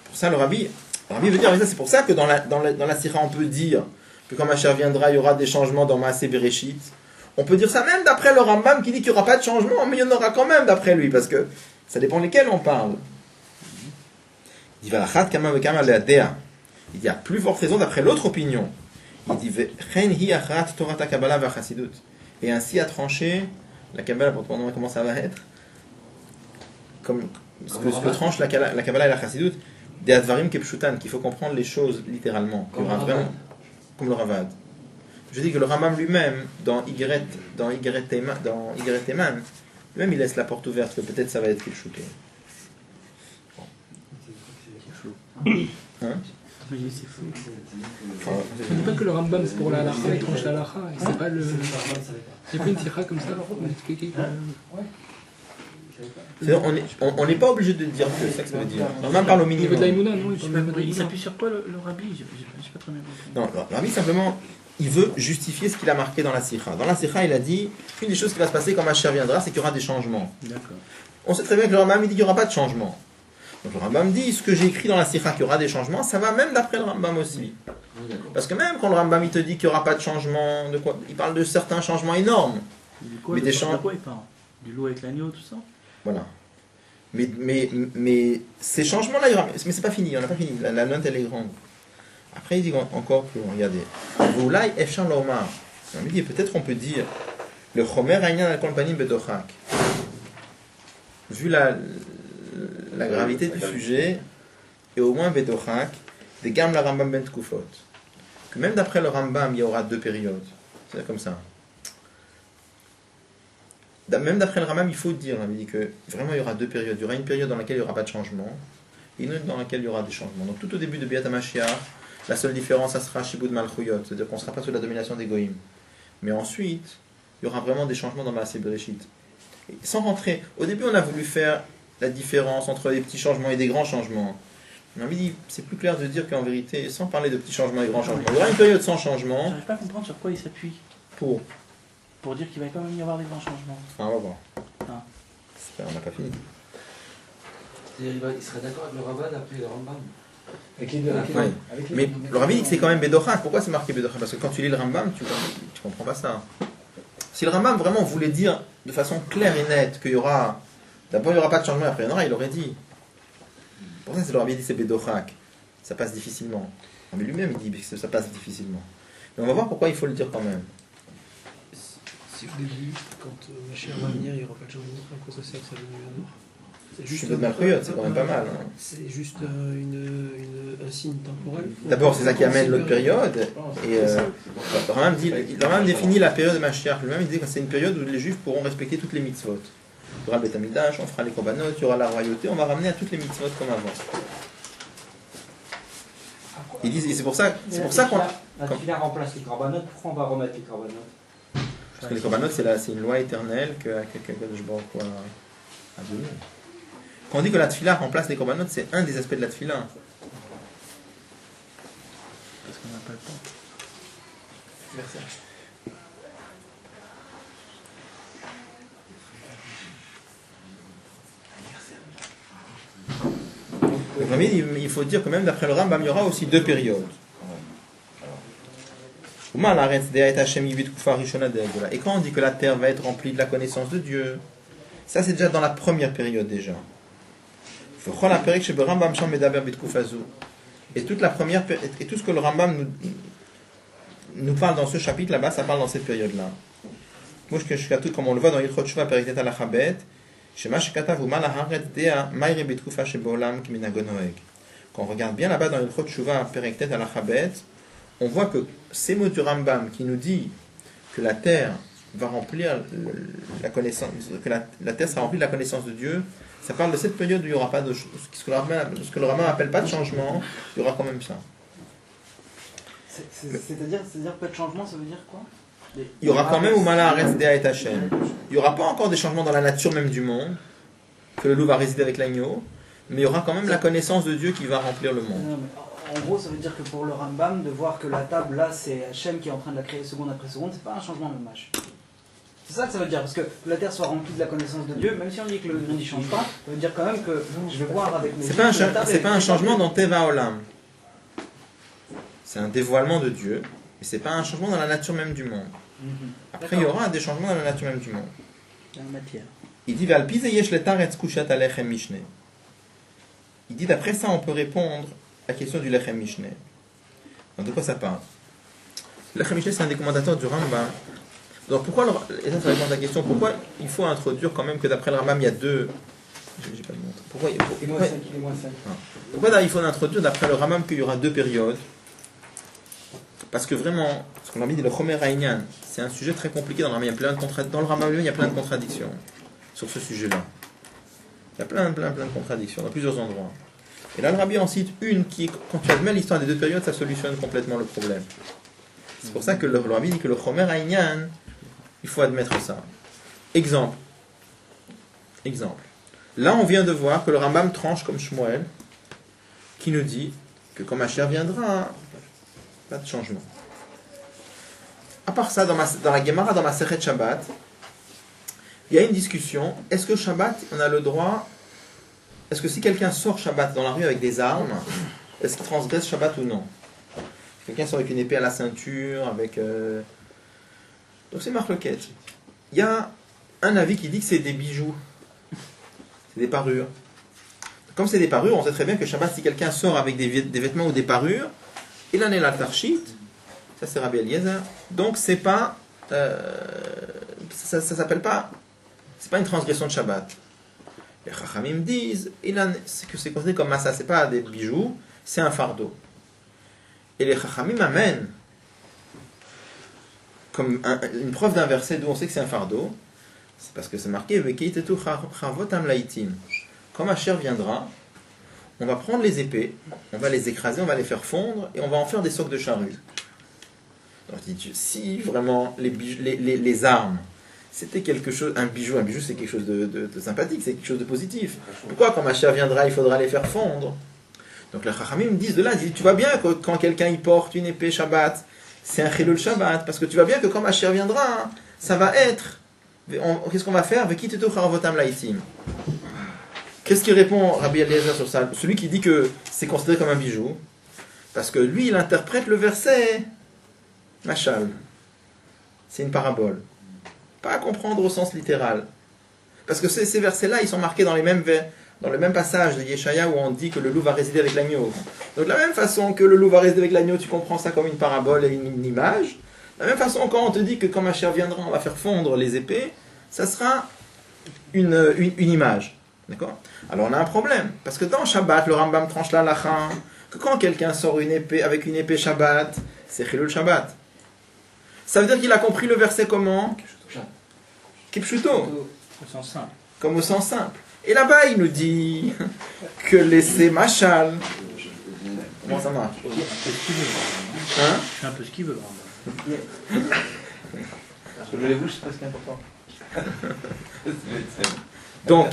pour ça, le Rabbi veut dire, c'est pour ça que dans la Sira, on peut dire que quand Mashiach viendra, il y aura des changements dans Maaseh Bereshit. On peut dire ça même d'après le Rambam qui dit qu'il n'y aura pas de changement, mais il y en aura quand même d'après lui, parce que ça dépend lesquels on parle. Il dit Valachat kama vekama leadea. Il y a plus forte raison d'après l'autre opinion. Il dit et ainsi a tranché la Kabbalah, pour te demander comment ça va être, comme ce que tranche la Kabbalah et la Chassidut, des advarim kepshutan, qu'il faut comprendre les choses littéralement, comme le Ravad. Je dis que le Rambam lui-même, dans Igeret Teman, lui-même il laisse la porte ouverte, que peut-être ça va être kepshuté. Hein? Oui, c'est fou. Je ne dis pas que le Rambam c'est pour la halakha, il tranche la halakha, et c'est pas le. J'ai pris une tira comme ça pour expliquer. On n'est pas obligé de dire que c'est ça que ça veut dire. Le Rambam parle au Au niveau minimum. de l'Aïmouna, non, Il s'appuie sur quoi le Rabbi? J'ai pas très bien compris. Non, le Rabbi simplement, il veut justifier ce qu'il a marqué dans la Sikha. Dans la Sikha, il a dit qu'une des choses qui va se passer quand Mashiach viendra, c'est qu'il y aura des changements. D'accord. On sait très bien que le Rambam il dit qu'il n'y aura pas de changement. Donc le Rambam dit, ce que j'ai écrit dans la Sikha qu'il y aura des changements, ça va même d'après le Rambam aussi. Parce que même quand le Rambam il te dit qu'il n'y aura pas de changement, de quoi, il parle de certains changements énormes. Du quoi, Mais des champs- de quoi il parle? Du loup avec l'agneau, tout ça? Voilà. Mais ces changements-là, mais c'est pas fini, on n'a pas fini. La note, elle est grande. Après, il dit encore plus loin, regardez. Voulai Efshan Lomar. On dit, peut-être on peut dire, le Chomer Aïnyan al-Kolpanim Bedochak. Vu la gravité du sujet, et au moins Bedochak, des Gam la Rambam Ben Tkufot. Que même d'après le Rambam, il y aura 2 périodes. C'est comme ça. Même d'après le Rambam, il faut dire, il dit que vraiment il y aura 2 périodes. Il y aura une période dans laquelle il n'y aura pas de changement, et une autre dans laquelle il y aura des changements. Donc tout au début de Biat HaMashiach, la seule différence, ça sera Shibud Malchuyot, c'est-à-dire qu'on ne sera pas sous la domination des Goïm. Mais ensuite, il y aura vraiment des changements dans Maaseh Bereshit. Et sans rentrer, au début on a voulu faire la différence entre les petits changements et des grands changements. On a dit, c'est plus clair de dire qu'en vérité, sans parler de petits changements et grands changements, il y aura une période sans changement J'arrive pas à comprendre sur quoi il s'appuie. pour Pour dire qu'il va quand même y avoir des grands changements. on va voir. Ah. On n'a pas fini. C'est-à-dire, il serait d'accord avec le Rabbin d'après le Rambam. Avec les deux. Ouais. Mais le Rabbi dit que c'est quand même Bedochak. Pourquoi c'est marqué Bedochak? Parce que quand tu lis le Rambam, tu comprends pas ça. Si le Rambam vraiment voulait dire de façon claire et nette qu'il y aura. D'abord, il n'y aura pas de changement, après il y en aura, il aurait dit. Pour ça, c'est le Rabbi dit c'est Bedochak. Ça passe difficilement. Mais lui-même, il dit que ça passe difficilement. Mais on va voir pourquoi il faut le dire quand même. Si au début, quand Mashiach va venir, il n'y aura pas de changement, à quoi ça sert que ça vienne du nord? Je suis de Malchuyot, c'est quand même pas mal. Hein. C'est juste un signe temporel. D'abord, c'est ça qui amène l'autre période. Et le Rambam définit la période de Mashiach. Lui-même, il dit que c'est une période où les Juifs pourront respecter toutes les mitzvot. Il y aura le Beth Amikdash, on fera les korbanot, il y aura la royauté, on va ramener à toutes les mitzvot comme avant. Ils disent, et c'est pour ça qu'on. La tefila remplace les corbanotes, pourquoi on va remettre les corbanotes? Parce que les korbanot, c'est une loi éternelle que je vois quoi à donner. Quand on dit que la tefila remplace les korbanot, c'est un des aspects de la tefila. Parce qu'on n'a pas le temps. Merci. Il faut dire que même d'après le Rambam, il y aura aussi 2 périodes. Et quand on dit que la terre va être remplie de la connaissance de Dieu, ça c'est déjà dans la première période déjà. Et toute la première et tout ce que le Rambam nous parle dans ce chapitre là-bas, ça parle dans cette période-là. Comme on le voit dans Yilchot Shuvah, Perek al Achabet, quand on regarde bien là-bas dans Yilchot Shuvah, Perek al Achabet, on voit que ces mots du Rambam qui nous dit que la terre va remplir la connaissance, que la terre sera remplie de la connaissance de Dieu, ça parle de cette période où il n'y aura pas de ce que le Rambam appelle pas de changement, il y aura quand même ça. C'est-à-dire peu de changement, ça veut dire quoi? Il y aura quand même Umala Aretz Dea et Hashem. Il n'y aura pas encore des changements dans la nature même du monde, que le loup va résider avec l'agneau, mais il y aura quand même la connaissance de Dieu qui va remplir le monde. Non, mais en gros, ça veut dire que pour le Rambam, de voir que la table là, c'est Hachem qui est en train de la créer seconde après seconde, c'est pas un changement de mâche. C'est ça que ça veut dire, parce que la terre soit remplie de la connaissance de Dieu, même si on dit que le monde n'y change pas, ça veut dire quand même que je vais voir avec mes yeux. C'est pas un changement dans Teva Olam. C'est un dévoilement de Dieu, mais c'est pas un changement dans la nature même du monde. Après, il y aura des changements dans la nature même du monde. Dans la matière. Il dit Il dit d'après ça, on peut répondre à la question du Lechem Mishneh. Donc de quoi ça parle? Le Lechem Mishneh, c'est un des commentateurs du Rambam. Donc pourquoi, et ça répond à la question, pourquoi il faut introduire quand même que d'après le Rambam, il y a 2. J'ai pas le montre. Pourquoi il faut introduire d'après le Rambam qu'il y aura 2 périodes? Parce que vraiment, ce qu'on a dit, le Chomer Aïnyan, c'est un sujet très compliqué dans le Rambam. Dans le Rambam, il y a plein de contradictions sur ce sujet-là. Il y a plein de contradictions dans plusieurs endroits. Et là, le Rabbi en cite une qui, quand tu admets l'histoire des 2 périodes, ça solutionne complètement le problème. C'est pour ça que le Rabbi dit que le Chomer Aïnyan, il faut admettre ça. Exemple. Là, on vient de voir que le Rambam tranche comme Shmuel, qui nous dit que quand Mashiach viendra, pas de changement. À part ça, dans la Gemara, dans ma Masechet Shabbat, il y a une discussion. Est-ce que Shabbat, on a le droit est-ce que si quelqu'un sort Shabbat dans la rue avec des armes, est-ce qu'il transgresse Shabbat ou non? Quelqu'un sort avec une épée à la ceinture, avec... Donc c'est marloquette. Il y a un avis qui dit que c'est des bijoux. C'est des parures. Comme c'est des parures, on sait très bien que Shabbat, si quelqu'un sort avec des vêtements ou des parures, il en est la tarchit. Ça c'est Rabbi Eliezer. Donc c'est pas... ça s'appelle pas... C'est pas une transgression de Shabbat. Les Chachamim disent que c'est considéré comme massa. C'est pas des bijoux, c'est un fardeau. Et les Chachamim amènent comme une preuve d'un verset d'où on sait que c'est un fardeau. C'est parce que c'est marqué quand Mashiach viendra, on va prendre les épées, on va les écraser, on va les faire fondre et on va en faire des socs de charrue. Donc si vraiment les armes c'était quelque chose, un bijou c'est quelque chose de sympathique, c'est quelque chose de positif. Pourquoi quand Mashiach viendra il faudra les faire fondre? Donc les Chachamim disent de là, tu vois bien que quand quelqu'un y porte une épée Shabbat, c'est un chilul Shabbat, parce que tu vois bien que quand Mashiach viendra, ça va être... Qu'est-ce qu'on va faire? Qu'est-ce qu'il répond Rabbi Eliezer sur ça? Celui qui dit que c'est considéré comme un bijou, parce que lui, il interprète le verset Machal. C'est une parabole. Pas à comprendre au sens littéral. Parce que ces versets-là, ils sont marqués dans le même passage de Yeshaya où on dit que le loup va résider avec l'agneau. Donc de la même façon que le loup va résider avec l'agneau, tu comprends ça comme une parabole et une image. De la même façon, quand on te dit que quand Mashiach viendra, on va faire fondre les épées, ça sera une image. D'accord? Alors on a un problème. Parce que dans Shabbat, le Rambam tranche la halakha, que quand quelqu'un sort une épée avec une épée Shabbat, c'est Chilul Shabbat. Ça veut dire qu'il a compris le verset comment? Kipshuto. Au sens simple. Comme au sens simple. Et là-bas, il nous dit que laisser Machal. Comment ça marche? Hein? Je fais un peu ce qu'il veut. Parce que les bouches, c'est presque important. Donc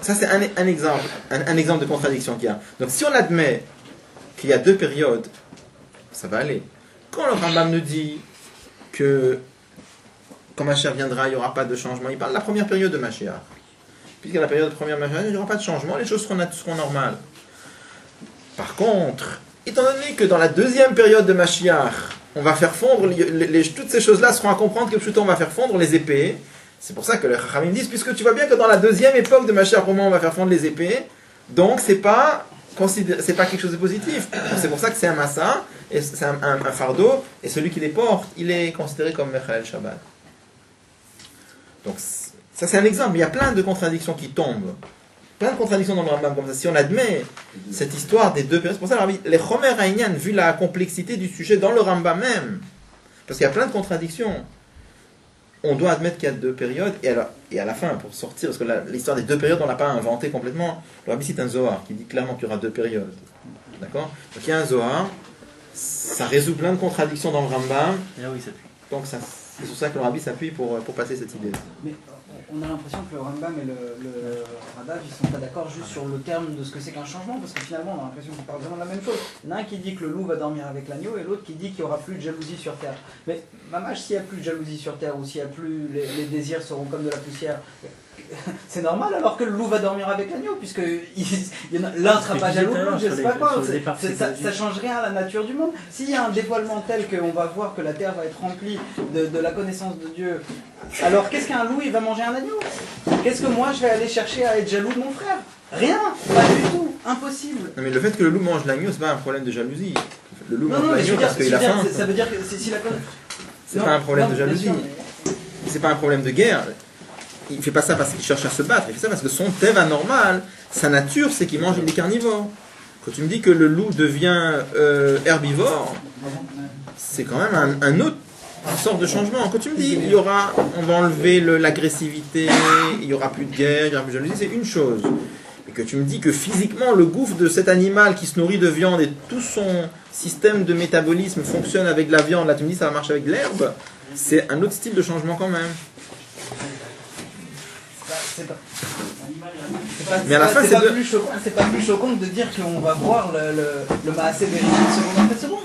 ça c'est un exemple, un exemple de contradiction qu'il y a. Donc si on admet qu'il y a deux périodes, ça va aller. Quand le Rambam nous dit que quand Mashiach viendra, il n'y aura pas de changement, il parle de la première période de Mashiach. Puisqu'à la période de première Mashiach, il n'y aura pas de changement, les choses seront normales. Par contre, étant donné que dans la deuxième période de Mashiach, on va faire fondre, toutes ces choses-là seront à comprendre que plutôt on va faire fondre les épées. C'est pour ça que les Chachamim disent, puisque tu vois bien que dans la deuxième époque de Mashiach, au moment où on va faire fondre les épées, donc c'est pas quelque chose de positif. Donc c'est pour ça que c'est un massa, et c'est un fardeau, et celui qui les porte, il est considéré comme Mechal Shabbat. Donc ça c'est un exemple, mais il y a plein de contradictions qui tombent. Plein de contradictions dans le Rambam comme ça. Si on admet cette histoire des deux périodes, c'est pour ça les Chomer Haïnyan, vu la complexité du sujet dans le Rambam même, parce qu'il y a plein de contradictions, on doit admettre qu'il y a deux périodes, et à la fin, pour sortir, parce que l'histoire des deux périodes, on ne l'a pas inventée complètement. Le Rabbi cite un Zohar qui dit clairement qu'il y aura deux périodes. D'accord? Donc il y a un Zohar, ça résout plein de contradictions dans le Rambam. Et là où il s'appuie. Donc c'est sur ça que le Rabbi s'appuie pour passer cette idée. Mais on a l'impression que le Rambam et le Radav, ils sont pas d'accord juste sur le terme de ce que c'est qu'un changement, parce que finalement, on a l'impression qu'ils parlent vraiment de la même chose. Il y en a un qui dit que le loup va dormir avec l'agneau, et l'autre qui dit qu'il n'y aura plus de jalousie sur terre. Mais, Mamash, s'il n'y a plus de jalousie sur terre, ou s'il n'y a plus, les désirs seront comme de la poussière, c'est normal alors que le loup va dormir avec l'agneau, puisque l'un ne sera pas jaloux de l'autre, je ne sais pas quoi. Ça change rien à la nature du monde. S'il y a un dévoilement tel qu'on va voir que la terre va être remplie de la connaissance de Dieu, alors qu'est-ce qu'un loup, il va manger un agneau? Qu'est-ce que moi je vais aller chercher à être jaloux de mon frère? Rien, pas du tout, impossible. Non, mais le fait que le loup mange l'agneau, c'est pas un problème de jalousie. Le loup mange mais l'agneau parce qu'il a faim. Ça veut dire que si la c'est pas un problème de jalousie. C'est pas un problème de guerre. Il fait pas ça parce qu'il cherche à se battre. Il fait ça parce que son thème anormal, sa nature, c'est qu'il mange des carnivores. Quand tu me dis que le loup devient herbivore, c'est quand même un autre sorte de changement. Quand tu me dis on va enlever l'agressivité, il y aura plus de guerre, il y aura plus de jalousie, c'est une chose. Et que tu me dis que physiquement, le gouffre de cet animal qui se nourrit de viande et tout son système de métabolisme fonctionne avec de la viande, là tu me dis ça va marcher avec de l'herbe, c'est un autre style de changement quand même. Mais à la fin, c'est pas plus choquant de dire qu'on va voir le Maaseh Bereshit seconde après seconde.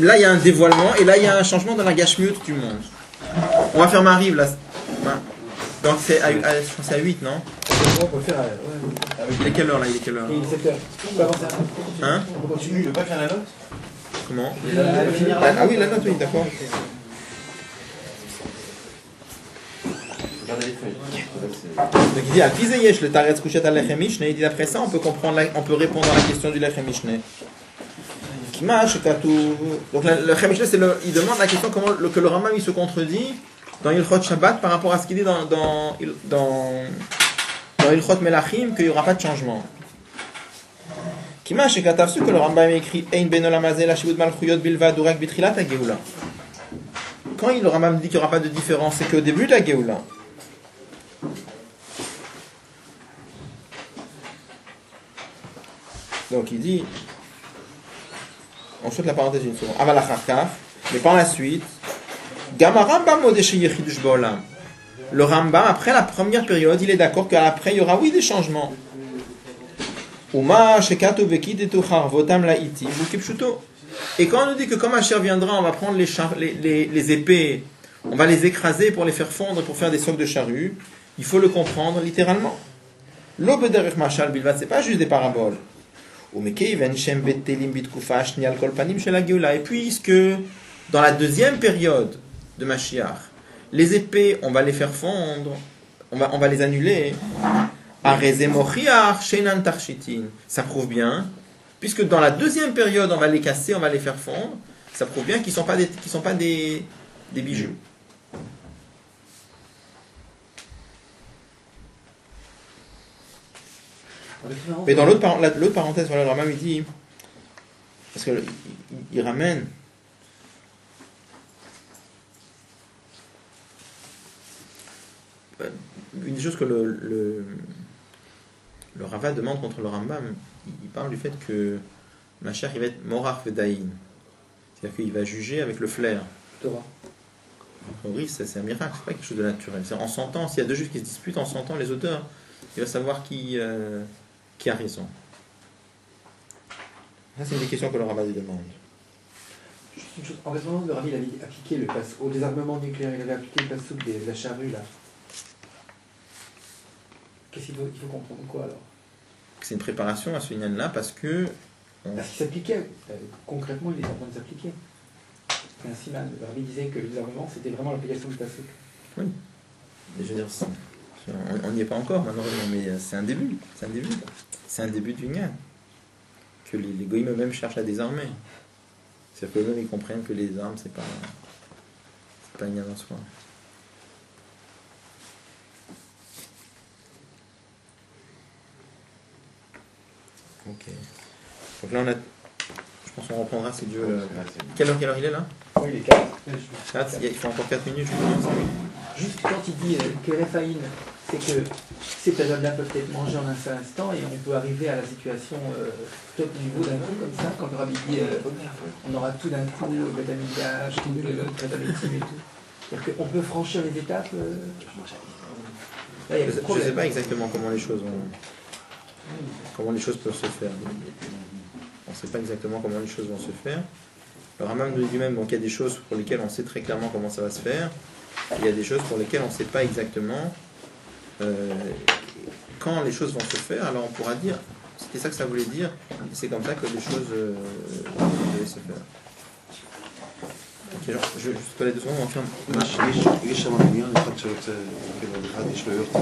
Là, il y a un dévoilement et là, il y a un changement dans la gashmiut du monde. On va faire Mariv là. Donc c'est à, je crois que c'est à 8, non? On peut le faire, ouais. Il est quelle heure là? Il est quelle heure? Il est 7h. On peut avancer. Hein? On peut continuer. Tu veux pas faire la note? Comment? Finir Ah oui, la note, oui, d'accord. Regardez les feuilles. Donc il dit Al Pizeyesh le Taretz Kushet al Lechem Mishneh. Il dit d'après ça, on peut répondre à la question du Lechem Mishneh. Donc le Lechem Mishneh, il demande la question que le Rambam il se contredit dans Ilchot Shabbat par rapport à ce qu'il dit dans Ilchot Melachim qu'il n'y aura pas de changement. Kima shekatav ce que le Rambam écrit Ein ben olam hazeh la shivud malchuyot bilvad urak bitrilat hageula. Quand le Rambam dit qu'il n'y aura pas de différence, c'est qu'au début de la Geoula. Donc il dit, on saute la parenthèse une seconde. Aval acharkaf, mais par la suite, Gama Rambam modeshe yechidush ba'olam. Le Rambam, après la première période, il est d'accord qu'après il y aura oui des changements. Uma shekatu vekid etu charvotam laiti bukipshuto. Et quand on nous dit que comme Asher viendra, on va prendre les épées, on va les écraser pour les faire fondre, pour faire des socs de charrue, il faut le comprendre littéralement. L'obederech mashal bilvat, c'est pas juste des paraboles. Et puisque dans la deuxième période de Mashiach, les épées, on va les faire fondre, on va les annuler. Ça prouve bien, puisque dans la deuxième période, on va les casser, on va les faire fondre, ça prouve bien qu'ils ne sont pas des bijoux. Mais dans l'autre parenthèse, voilà, le Rambam il dit, parce qu'il ramène une des choses que le Rava demande contre le Rambam, il parle du fait que Mashiach il va être Morach Vedaïn, c'est-à-dire qu'il va juger avec le flair. Oui, c'est un miracle, c'est pas quelque chose de naturel. En sentant, s'il y a deux juifs qui se disputent, en sentant les auteurs, il va savoir qui a raison. Ça, c'est une des questions que le Rambam demande. Juste une chose, en raisonnant de Rabbi, il avait appliqué le au désarmement nucléaire, il avait appliqué le passouk de la charrue là. Qu'est-ce qu'il faut comprendre quoi alors? C'est une préparation à ce lien-là parce que. Parce qu'il s'appliquait, concrètement il est en train de s'appliquer. C'est un siman. Rabbi disait que le désarmement c'était vraiment l'application du passouk. Oui. Mais je veux dire, on n'y est pas encore malheureusement, mais c'est un début. C'est un début du lien. Que les goïms eux-mêmes cherchent à désarmer. C'est-à-dire qu'eux-mêmes ils comprennent que les armes c'est pas un lien en soi. Ok. Donc là je pense qu'on reprendra si Dieu. Quelle heure il est là? Oui, il est 4. Il faut encore 4 minutes, je pense. Juste quand il dit que Rephaïn, c'est que ces périodes-là peuvent être mangées en un seul instant et on peut arriver à la situation top niveau d'un coup comme ça, quand Rabbi dit on aura tout d'un coup le Betamigdash, tout le Betamigdash et tout. C'est-à-dire qu'on peut franchir les étapes. Là, Je ne sais pas exactement comment les choses peuvent se faire. On ne sait pas exactement comment les choses vont se faire. Le Rambam nous dit lui-même qu'il y a des choses pour lesquelles on sait très clairement comment ça va se faire. Il y a des choses pour lesquelles on ne sait pas exactement quand les choses vont se faire. Alors on pourra dire, c'était ça que ça voulait dire, c'est comme ça que les choses devaient se faire. Ok, je peux aller 2 secondes, on ferme. יש שם עניין אחד שרוצה, אחד יש לו יורצה.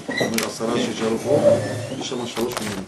זאת אומרת, 10 שג'רבו, יש שם 3 מילים.